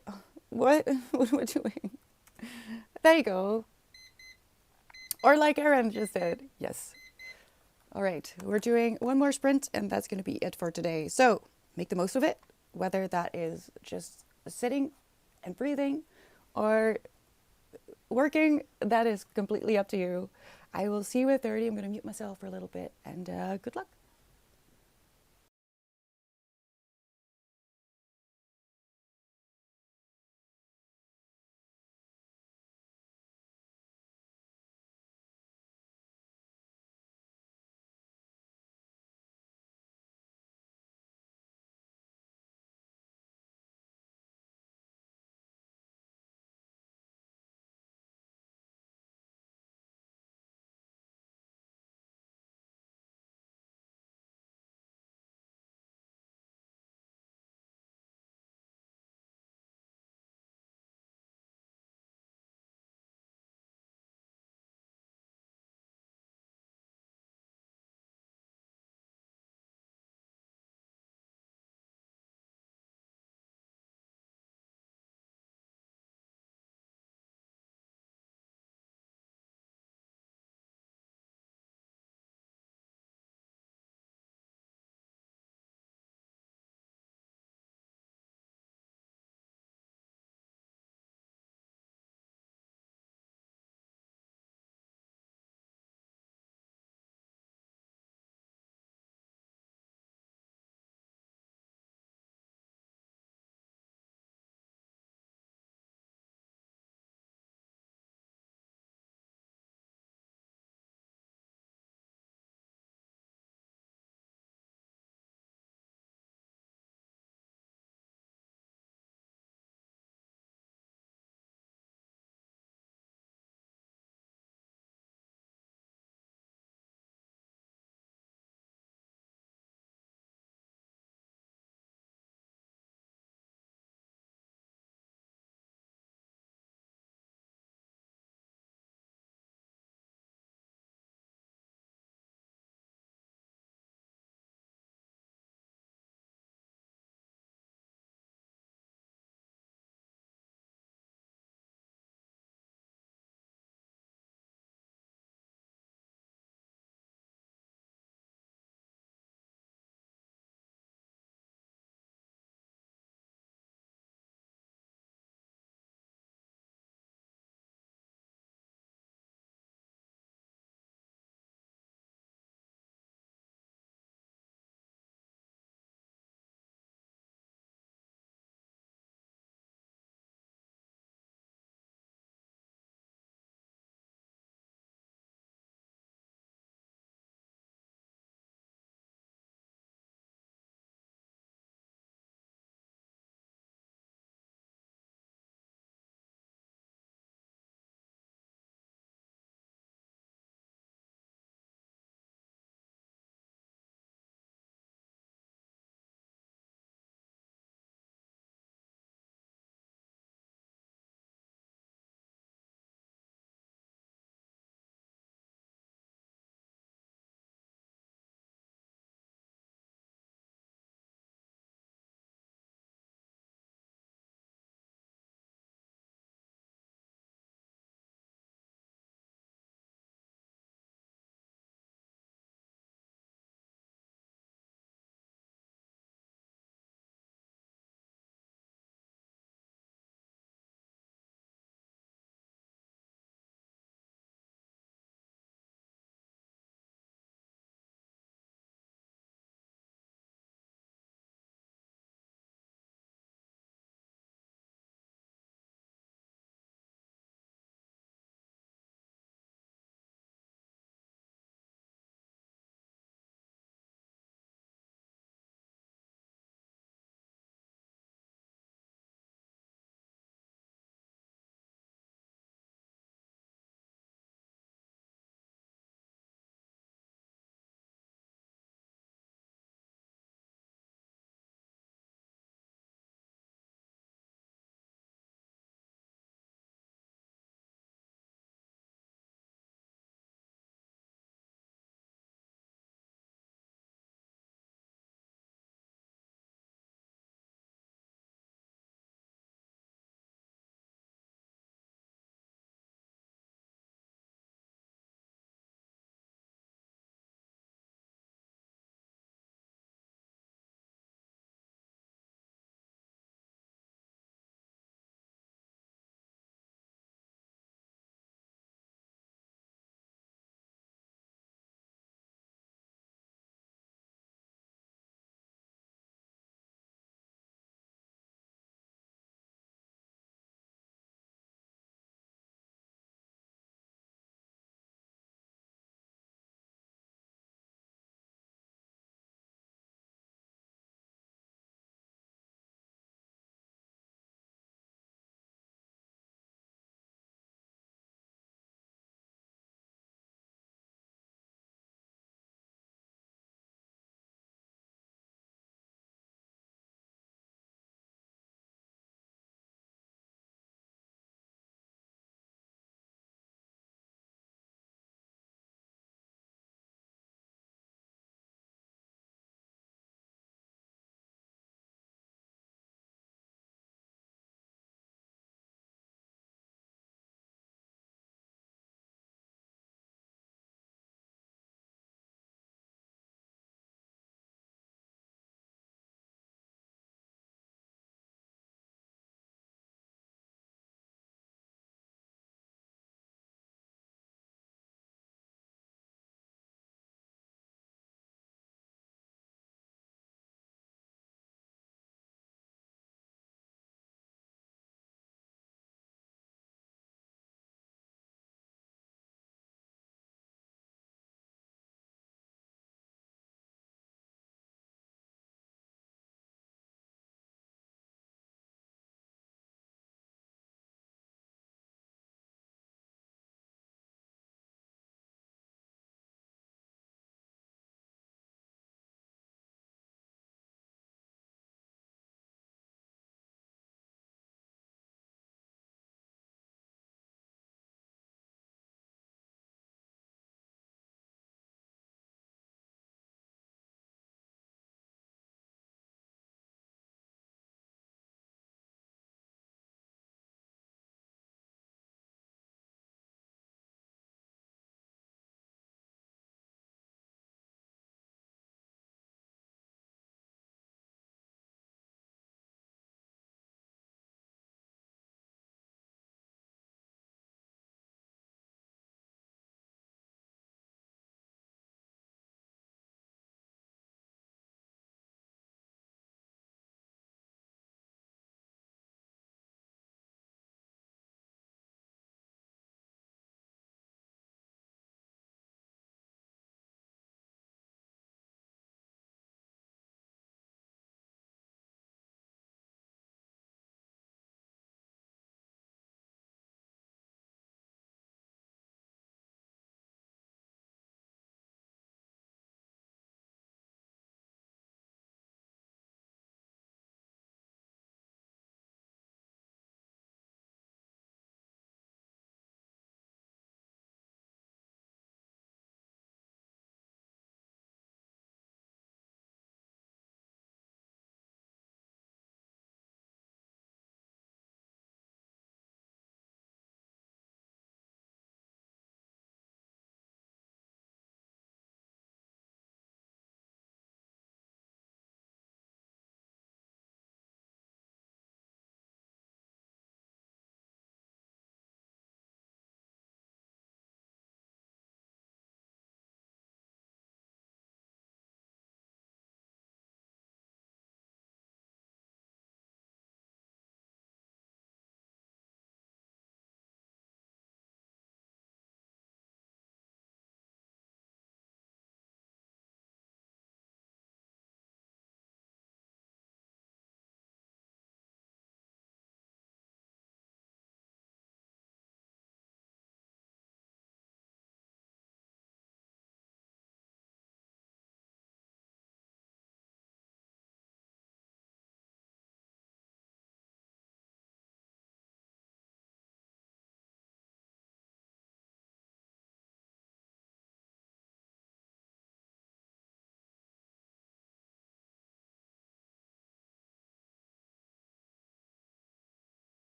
what? What am I doing? There you go. Or like Aaron just said, yes. All right, we're doing one more sprint and that's going to be it for today. So make the most of it, whether that is just sitting and breathing or working, that is completely up to you. I will see you at 30. I'm going to mute myself for a little bit and good luck.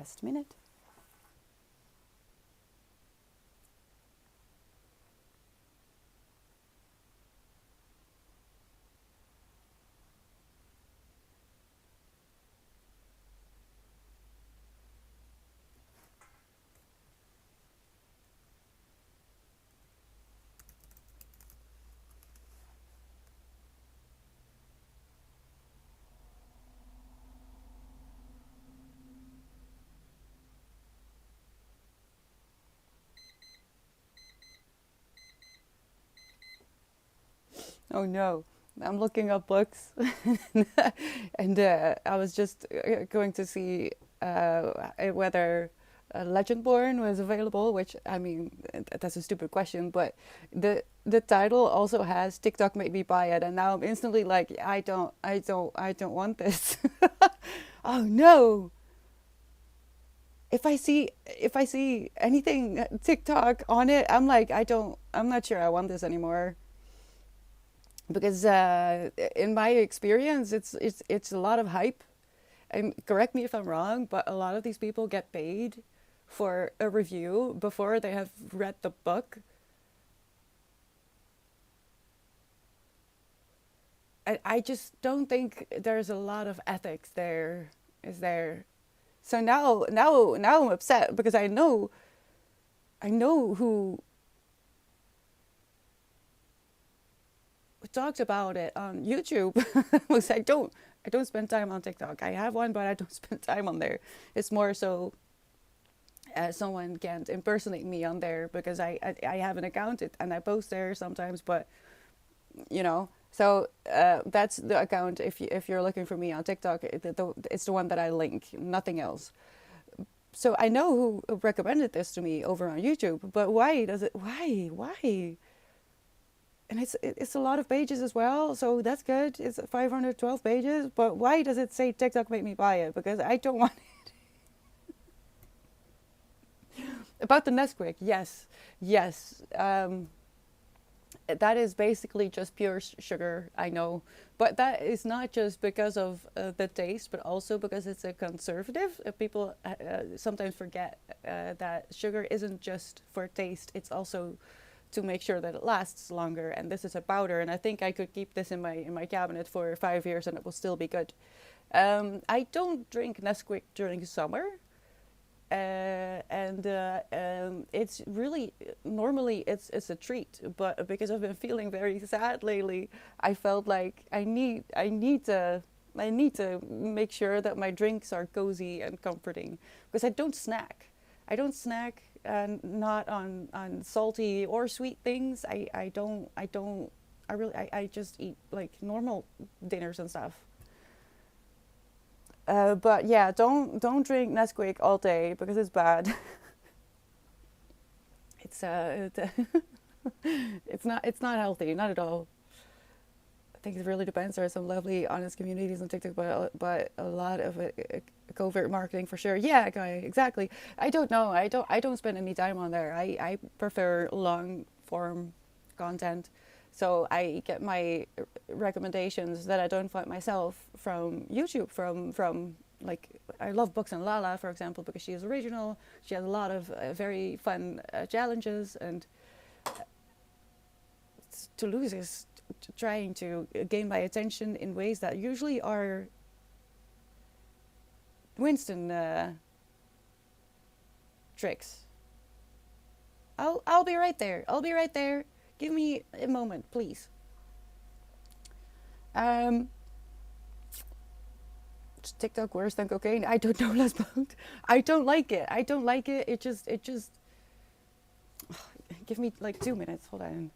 last minute. Oh no, I'm looking up books, and I was just going to see whether Legendborn was available. Which I mean, that's a stupid question, but the title also has TikTok made me buy it, and now I'm instantly like, I don't want this. Oh no! If I see anything TikTok on it, I'm like, I'm not sure I want this anymore. Because in my experience, it's a lot of hype. And correct me if I'm wrong, but a lot of these people get paid for a review before they have read the book. I just don't think there's a lot of ethics there. Is there? So now I'm upset because I know who talked about it on YouTube. Was I don't spend time on TikTok. I have one, but I don't spend time on there. It's more so someone can't impersonate me on there because I have an account and I post there sometimes, but you know. So that's the account. If you're looking for me on TikTok, it's the one that I link, nothing else. So I know who recommended this to me over on YouTube, but why does it? Why? And it's a lot of pages as well, so that's good. It's 512 pages, but why does it say TikTok made me buy it? Because I don't want about the Nesquik. Yes, yes. That is basically just pure sugar. I know, but that is not just because of the taste, but also because it's a conservative. People sometimes forget that sugar isn't just for taste; it's also to make sure that it lasts longer. And this is a powder, and I think I could keep this in my cabinet for 5 years, and it will still be good. I don't drink Nesquik during summer, and it's really normally it's a treat. But because I've been feeling very sad lately, I felt like I need to make sure that my drinks are cozy and comforting because I don't snack. I don't snack and not on salty or sweet things. I don't I just eat like normal dinners and stuff. But yeah, don't drink Nesquik all day because it's bad. It's not healthy, not at all. I think it really depends. There are some lovely, honest communities on TikTok, but a lot of covert marketing for sure. Yeah, guy, exactly. I don't know. I don't spend any time on there. I prefer long form content, so I get my recommendations that I don't find myself from YouTube. From like I love Books and Lala, for example, because she is original. She has a lot of very fun challenges, and Toulouse is trying to gain my attention in ways that usually are Winston tricks. I'll be right there. I'll be right there. Give me a moment, please. Um, is TikTok worse than cocaine? I don't know, Lesbo. I don't like it. I don't like it. It just. Give me like 2 minutes. Hold on.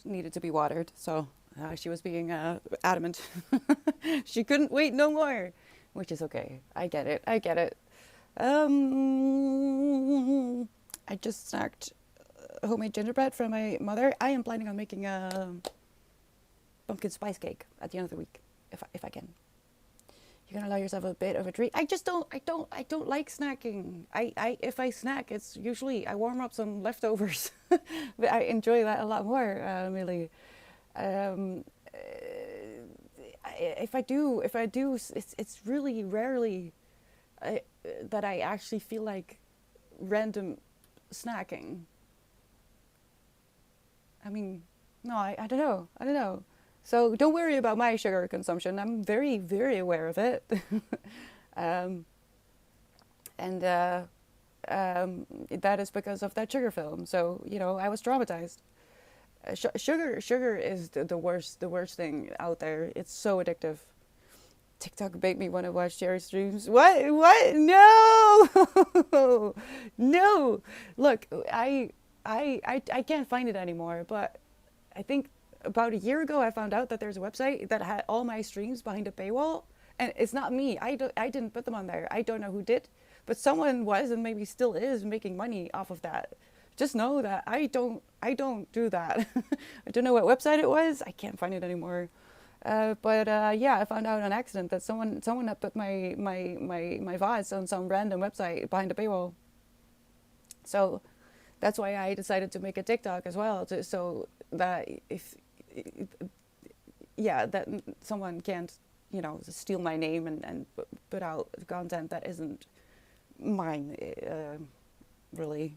needed to be watered. So she was being adamant. She couldn't wait no more, which is okay. I get it. I get it. I just snacked homemade gingerbread from my mother. I am planning on making a pumpkin spice cake at the end of the week, if I can. You can allow yourself a bit of a treat. I just don't like snacking. If I snack, it's usually I warm up some leftovers. But I enjoy that a lot more, really. Um, if I do, it's really rarely that I actually feel like random snacking. I mean, no, I don't know. I don't know. So don't worry about my sugar consumption. I'm very, very aware of it. um, and that is because of that sugar film. So, I was traumatized. Sugar is the worst thing out there. It's so addictive. TikTok made me want to watch Jerry streams. What? No! No! Look, I can't find it anymore, but I think about a year ago I found out that there's a website that had all my streams behind a paywall, and it's not me. I didn't put them on there. I don't know who did, but someone was and maybe still is making money off of that. Just know that I don't do that. I don't know what website it was. I can't find it anymore. But yeah, I found out on accident that someone had put my VODs on some random website behind a paywall. So that's why I decided to make a TikTok as well, so that that someone can't, steal my name and put out content that isn't mine, really.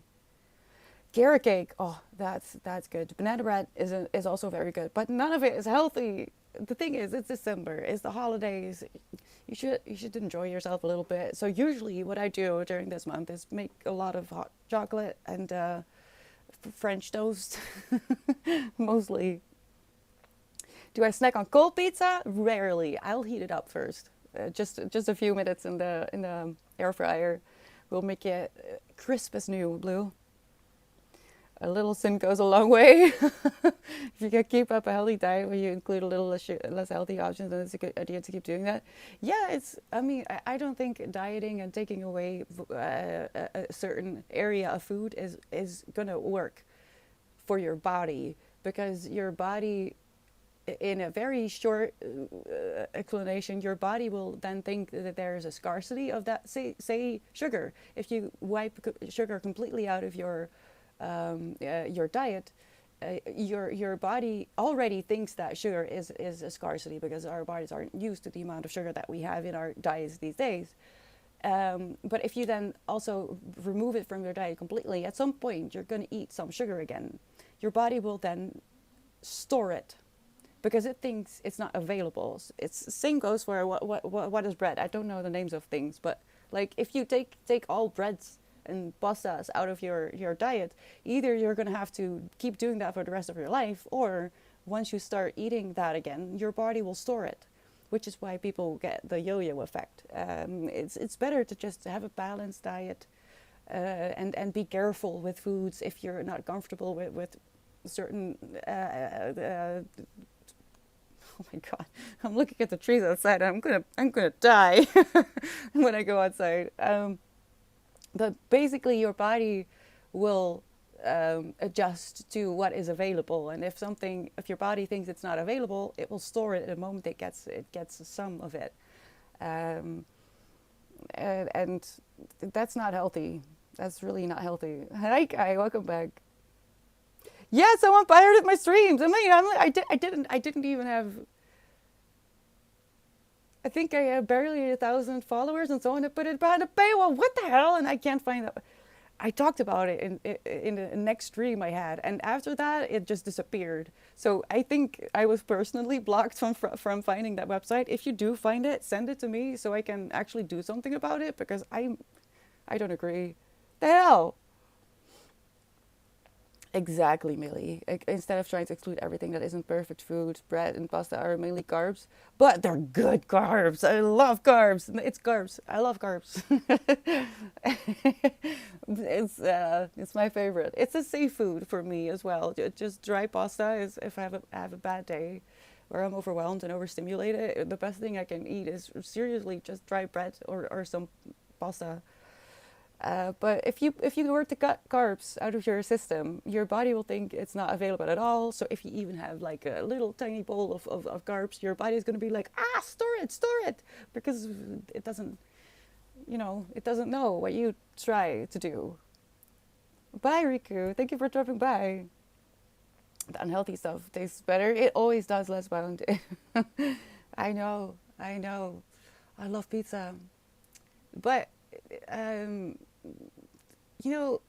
Carrot cake, oh, that's good. Banana bread is also very good, but none of it is healthy. The thing is, it's December, it's the holidays. You should enjoy yourself a little bit. So usually what I do during this month is make a lot of hot chocolate and French toast, mostly. Do I snack on cold pizza? Rarely. I'll heat it up first. Just a few minutes in the air fryer will make it crisp as new, Blue. A little sin goes a long way. If you can keep up a healthy diet where you include a little less healthy options, then it's a good idea to keep doing that. Yeah, I don't think dieting and taking away a certain area of food is going to work for your body, because your body, in a very short explanation, your body will then think that there is a scarcity of that, say sugar. If you wipe sugar completely out of your diet, your body already thinks that sugar is a scarcity, because our bodies aren't used to the amount of sugar that we have in our diets these days. But if you then also remove it from your diet completely, at some point you're going to eat some sugar again. Your body will then store it because it thinks it's not available. It's same goes for what is bread. I don't know the names of things, but like if you take all breads and pastas out of your diet, either you're going to have to keep doing that for the rest of your life, or once you start eating that again, your body will store it, which is why people get the yo-yo effect. It's better to just have a balanced diet, and be careful with foods if you're not comfortable with certain oh my god, I'm looking at the trees outside. I'm gonna die when I go outside. But basically your body will adjust to what is available, and if your body thinks it's not available, it will store it at the moment it gets some of it, and that's not healthy. That's really not healthy. Hi Kai, welcome back. Yeah, someone pirated my streams. I mean, I didn't even have. I think I had barely 1,000 followers, and someone had put it behind a paywall. What the hell? And I can't find that. I talked about it in the next stream I had, and after that, it just disappeared. So I think I was personally blocked from finding that website. If you do find it, send it to me so I can actually do something about it, because I don't agree. The hell? Exactly, Millie. Instead of trying to exclude everything that isn't perfect food, bread and pasta are mainly carbs, but they're good carbs. I love carbs. It's carbs. I love carbs. It's my favorite. It's a safe food for me as well. Just dry pasta is if I have a bad day, or I'm overwhelmed and overstimulated. The best thing I can eat is seriously just dry bread or some pasta. But if you were to cut carbs out of your system, your body will think it's not available at all. So if you even have like a little tiny bowl of carbs, your body is going to be like, store it, because it doesn't, it doesn't know what you try to do. Bye, Riku. Thank you for dropping by. The unhealthy stuff tastes better. It always does, less bound. I know, I know. I love pizza, but um, you know,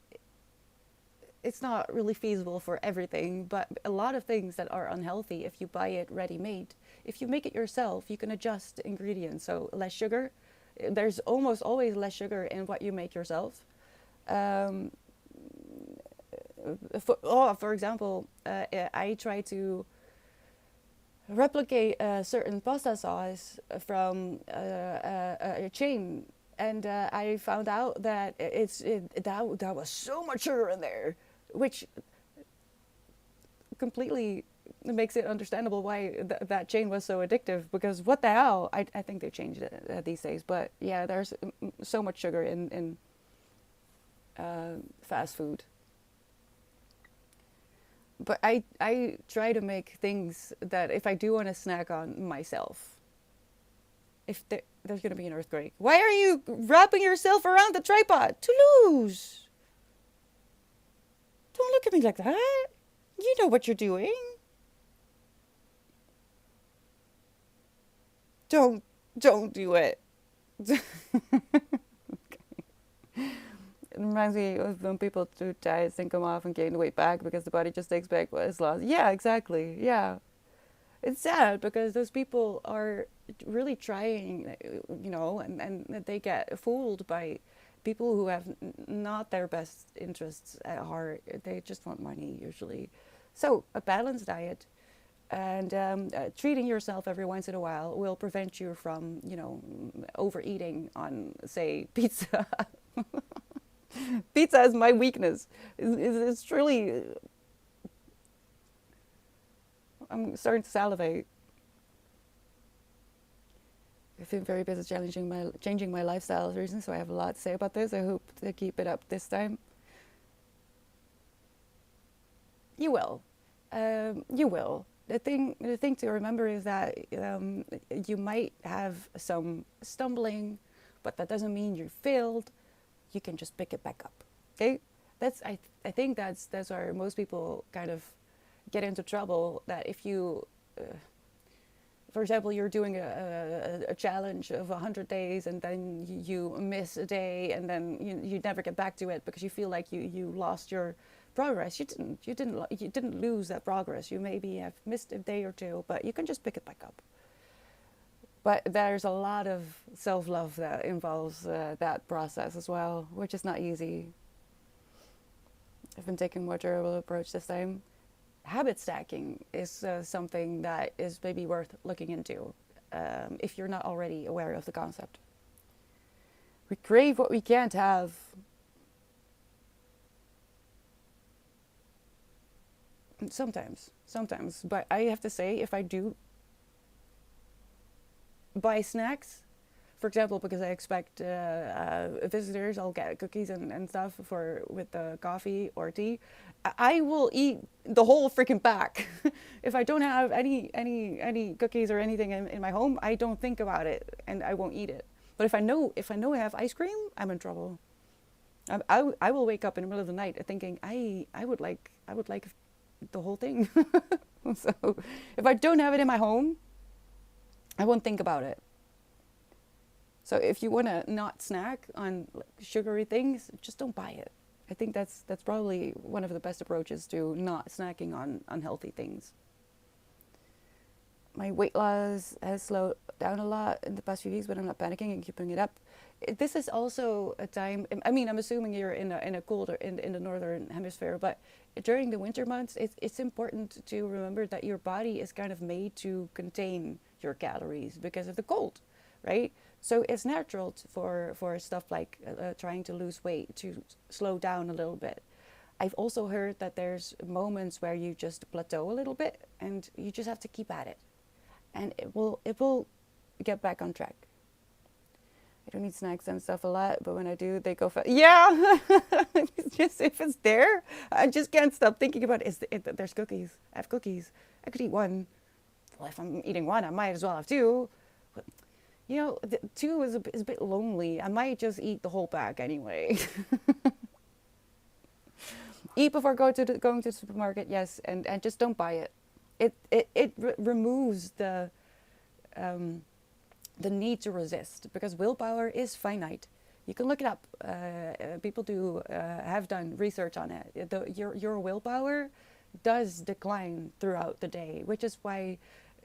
it's not really feasible for everything, but a lot of things that are unhealthy, if you buy it ready made, if you make it yourself, you can adjust the ingredients. So less sugar. There's almost always less sugar in what you make yourself. Um, for example, I try to replicate a certain pasta sauce from a chain, and I found out that that was so much sugar in there, which completely makes it understandable why that chain was so addictive. Because what the hell? I think they changed it these days, but yeah, there's so much sugar in fast food. But I try to make things that if I do want to snack on myself, if there's going to be an earthquake. Why are you wrapping yourself around the tripod? Toulouse! Don't look at me like that. You know what you're doing. Don't do it. It reminds me of when people do diets and come off and gain the weight back because the body just takes back what is lost. Yeah, exactly. Yeah. It's sad because those people are really trying, and they get fooled by people who have not their best interests at heart. They just want money usually. So a balanced diet and treating yourself every once in a while will prevent you from, overeating on, say, pizza. Pizza is my weakness. It's truly. I'm starting to salivate. I've been very busy changing my lifestyle recently, so I have a lot to say about this. I hope to keep it up this time. You will. You will. The thing to remember is that you might have some stumbling, but that doesn't mean you failed. You can just pick it back up. Okay, I think that's where most people kind of get into trouble. That if you, for example, you're doing a challenge of 100 days and then you miss a day and then you never get back to it because you feel like you lost your progress. You didn't lose that progress. You maybe have missed a day or two, but you can just pick it back up. But there's a lot of self-love that involves that process as well, which is not easy. I've been taking a more durable approach this time. Habit stacking is something that is maybe worth looking into if you're not already aware of the concept. We crave what we can't have. Sometimes. But I have to say, if I do buy snacks, for example, because I expect visitors, I'll get cookies and stuff with the coffee or tea. I will eat the whole freaking pack. If I don't have any cookies or anything in my home, I don't think about it and I won't eat it. But if I have ice cream, I'm in trouble. I will wake up in the middle of the night thinking I would like the whole thing. So if I don't have it in my home, I won't think about it. So if you want to not snack on sugary things, just don't buy it. I think that's probably one of the best approaches to not snacking on unhealthy things. My weight loss has slowed down a lot in the past few weeks, but I'm not panicking and keeping it up. this is also a time. I mean, I'm assuming you're in a colder in the northern hemisphere, but during the winter months, it's important to remember that your body is kind of made to contain your calories because of the cold, right? So it's natural for stuff like trying to lose weight to slow down a little bit. I've also heard that there's moments where you just plateau a little bit and you just have to keep at it, and it will get back on track. I don't eat snacks and stuff a lot, but when I do, they go fast. Yeah, it's just if it's there, I just can't stop thinking about it. There's cookies. I have cookies. I could eat one. Well, if I'm eating one, I might as well have two. But, two is a bit lonely. I might just eat the whole pack anyway. Eat before going to the supermarket, yes, and just don't buy it. It removes the need to resist, because willpower is finite. You can look it up. People have done research on it. Your willpower does decline throughout the day, which is why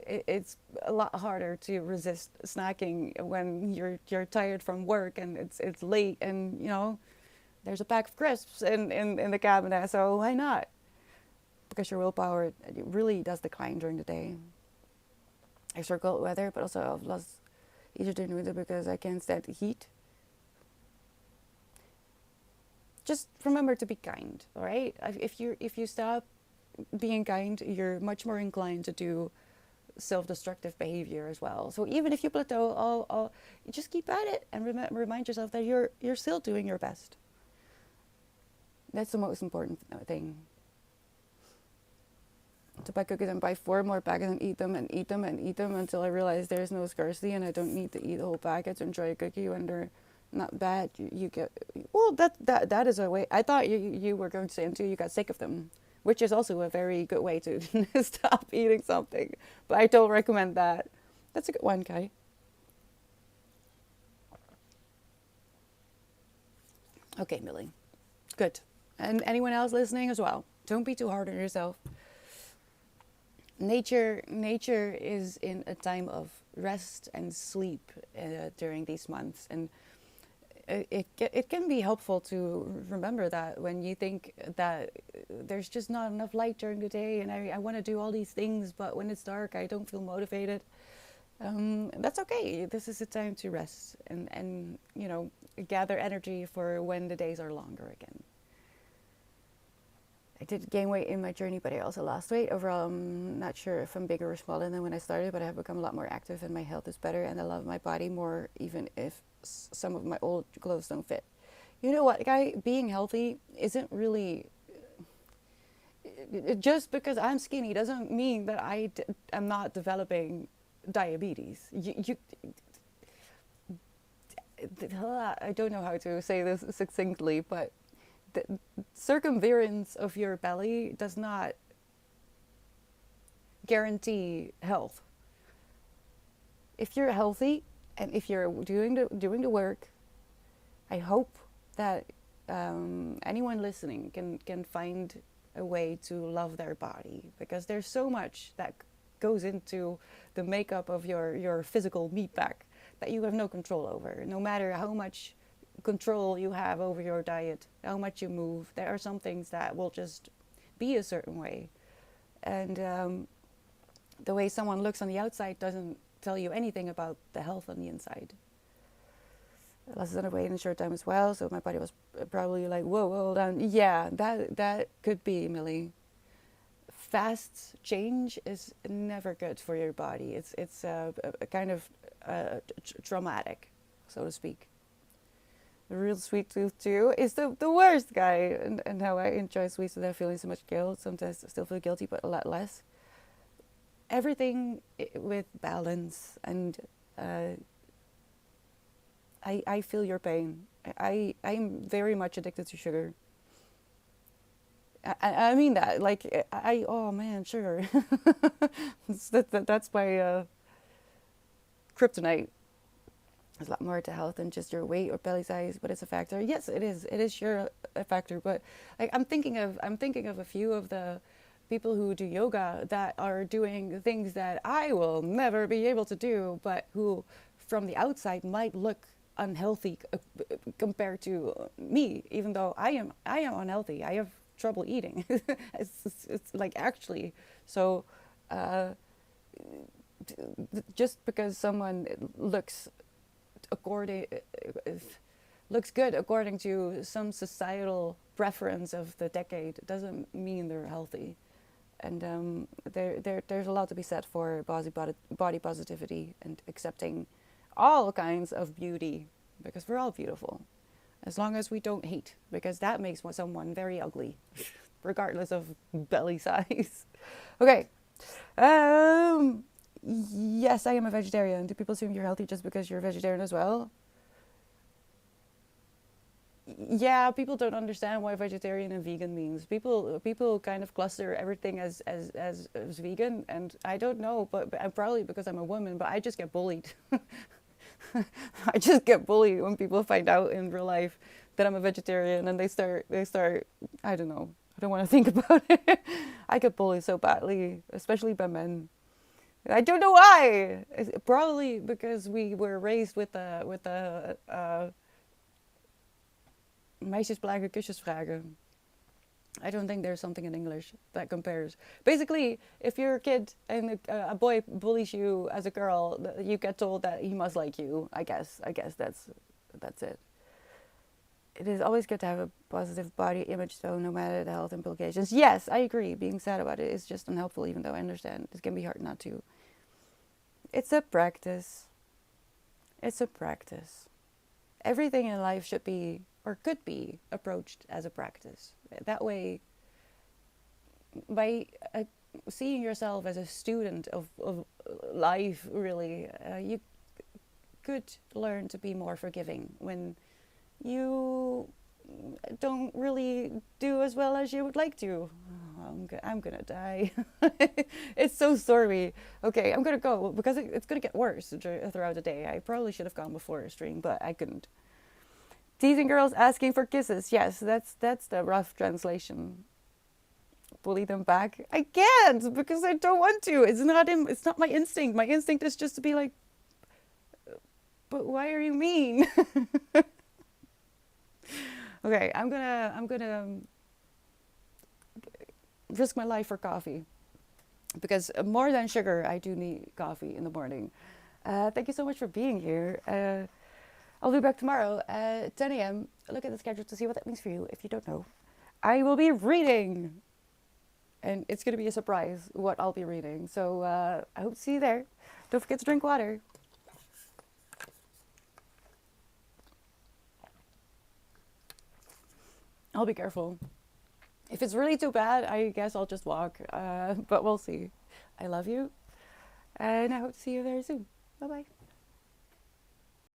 it's a lot harder to resist snacking when you're tired from work and it's late, and there's a pack of crisps in the cabinet. So why not? Because your willpower really does decline during the day. I struggle with weather, but also I've lost easier during winter because I can't stand the heat. Just remember to be kind, all right? If you stop being kind, you're much more inclined to do self-destructive behavior as well. So even if you plateau, you just keep at it and remind yourself that you're still doing your best. That's the most important thing. To buy cookies and buy 4 more packets and eat them and eat them and eat them until I realize there's no scarcity and I don't need to eat the whole packet to enjoy a cookie when they're not bad. You get, well, that is a way. I thought you were going to say until you got sick of them, which is also a very good way to stop eating something. But I don't recommend that. That's a good one, Kai. Okay, Millie. Good. And anyone else listening as well. Don't be too hard on yourself. Nature is in a time of rest and sleep during these months, and it can be helpful to remember that when you think that there's just not enough light during the day, and I want to do all these things, but when it's dark I don't feel motivated. That's okay. This is a time to rest and gather energy for when the days are longer again. I did gain weight in my journey, but I also lost weight. Overall, I'm not sure if I'm bigger or smaller than when I started, but I have become a lot more active and my health is better and I love my body more, even if some of my old clothes don't fit. You know what, guy? Being healthy isn't really... Just because I'm skinny doesn't mean that I'm not developing diabetes. I don't know how to say this succinctly, but the circumference of your belly does not guarantee health. If you're healthy and if you're doing the work, I hope that anyone listening can find a way to love their body, because there's so much that goes into the makeup of your physical meat pack that you have no control over. No matter how much control you have over your diet, how much you move, there are some things that will just be a certain way, and the way someone looks on the outside doesn't tell you anything about the health on the inside. I lost a ton of weight in a short time as well, so my body was probably like, whoa, hold on. Yeah, that could be, Millie. Fast change is never good for your body. It's a kind of traumatic, so to speak. The real sweet tooth too is the worst, guy, and how I enjoy sweets without feeling so much guilt. Sometimes I still feel guilty, but a lot less. Everything with balance, and I feel your pain. I'm very much addicted to sugar. I mean that, like, oh man, sugar. That's my kryptonite. There's a lot more to health than just your weight or belly size, but it's a factor. Yes, it is. It is sure a factor. But like, I'm thinking of a few of the people who do yoga that are doing things that I will never be able to do, but who from the outside might look unhealthy compared to me, even though I am unhealthy. I have trouble eating. It's like actually. So uh, just because someone according looks good according to some societal preference of the decade doesn't mean they're healthy. And there's a lot to be said for body positivity and accepting all kinds of beauty, because we're all beautiful, as long as we don't hate, because that makes someone very ugly, regardless of belly size. Okay. Yes, I am a vegetarian. Do people assume you're healthy just because you're a vegetarian as well? Yeah, people don't understand what vegetarian and vegan means. People kind of cluster everything as vegan, and I don't know, but probably because I'm a woman, but I just get bullied. I just get bullied when people find out in real life that I'm a vegetarian, and they start I don't know. I don't want to think about it. I get bullied so badly, especially by men. I don't know why. It's probably because we were raised with a meisjes plagen, kusjes vragen. I don't think there's something in English that compares. Basically, if you're a kid and a boy bullies you as a girl, you get told that he must like you. I guess that's it. It is always good to have a positive body image, though, no matter the health implications. Yes, I agree. Being sad about it is just unhelpful, even though I understand it can be hard not to. It's a practice. It's a practice. Everything in life should be or could be approached as a practice. That way, by seeing yourself as a student of life, really, you could learn to be more forgiving when you don't really do as well as you would like to. Oh, I'm gonna die. It's so stormy. Okay, I'm gonna go because it's gonna get worse throughout the day. I probably should have gone before a stream, but I couldn't. Teasing girls asking for kisses. Yes, that's the rough translation. Bully them back. I can't because I don't want to. It's not my instinct. My instinct is just to be like, but why are you mean? Okay, I'm gonna risk my life for coffee, because more than sugar, I do need coffee in the morning. Thank you so much for being here. I'll be back tomorrow at 10 a.m. Look at the schedule to see what that means for you if you don't know. I will be reading, and it's going to be a surprise what I'll be reading. So I hope to see you there. Don't forget to drink water. I'll be careful. If it's really too bad, I guess I'll just walk. But we'll see. I love you, and I hope to see you very soon. Bye-bye.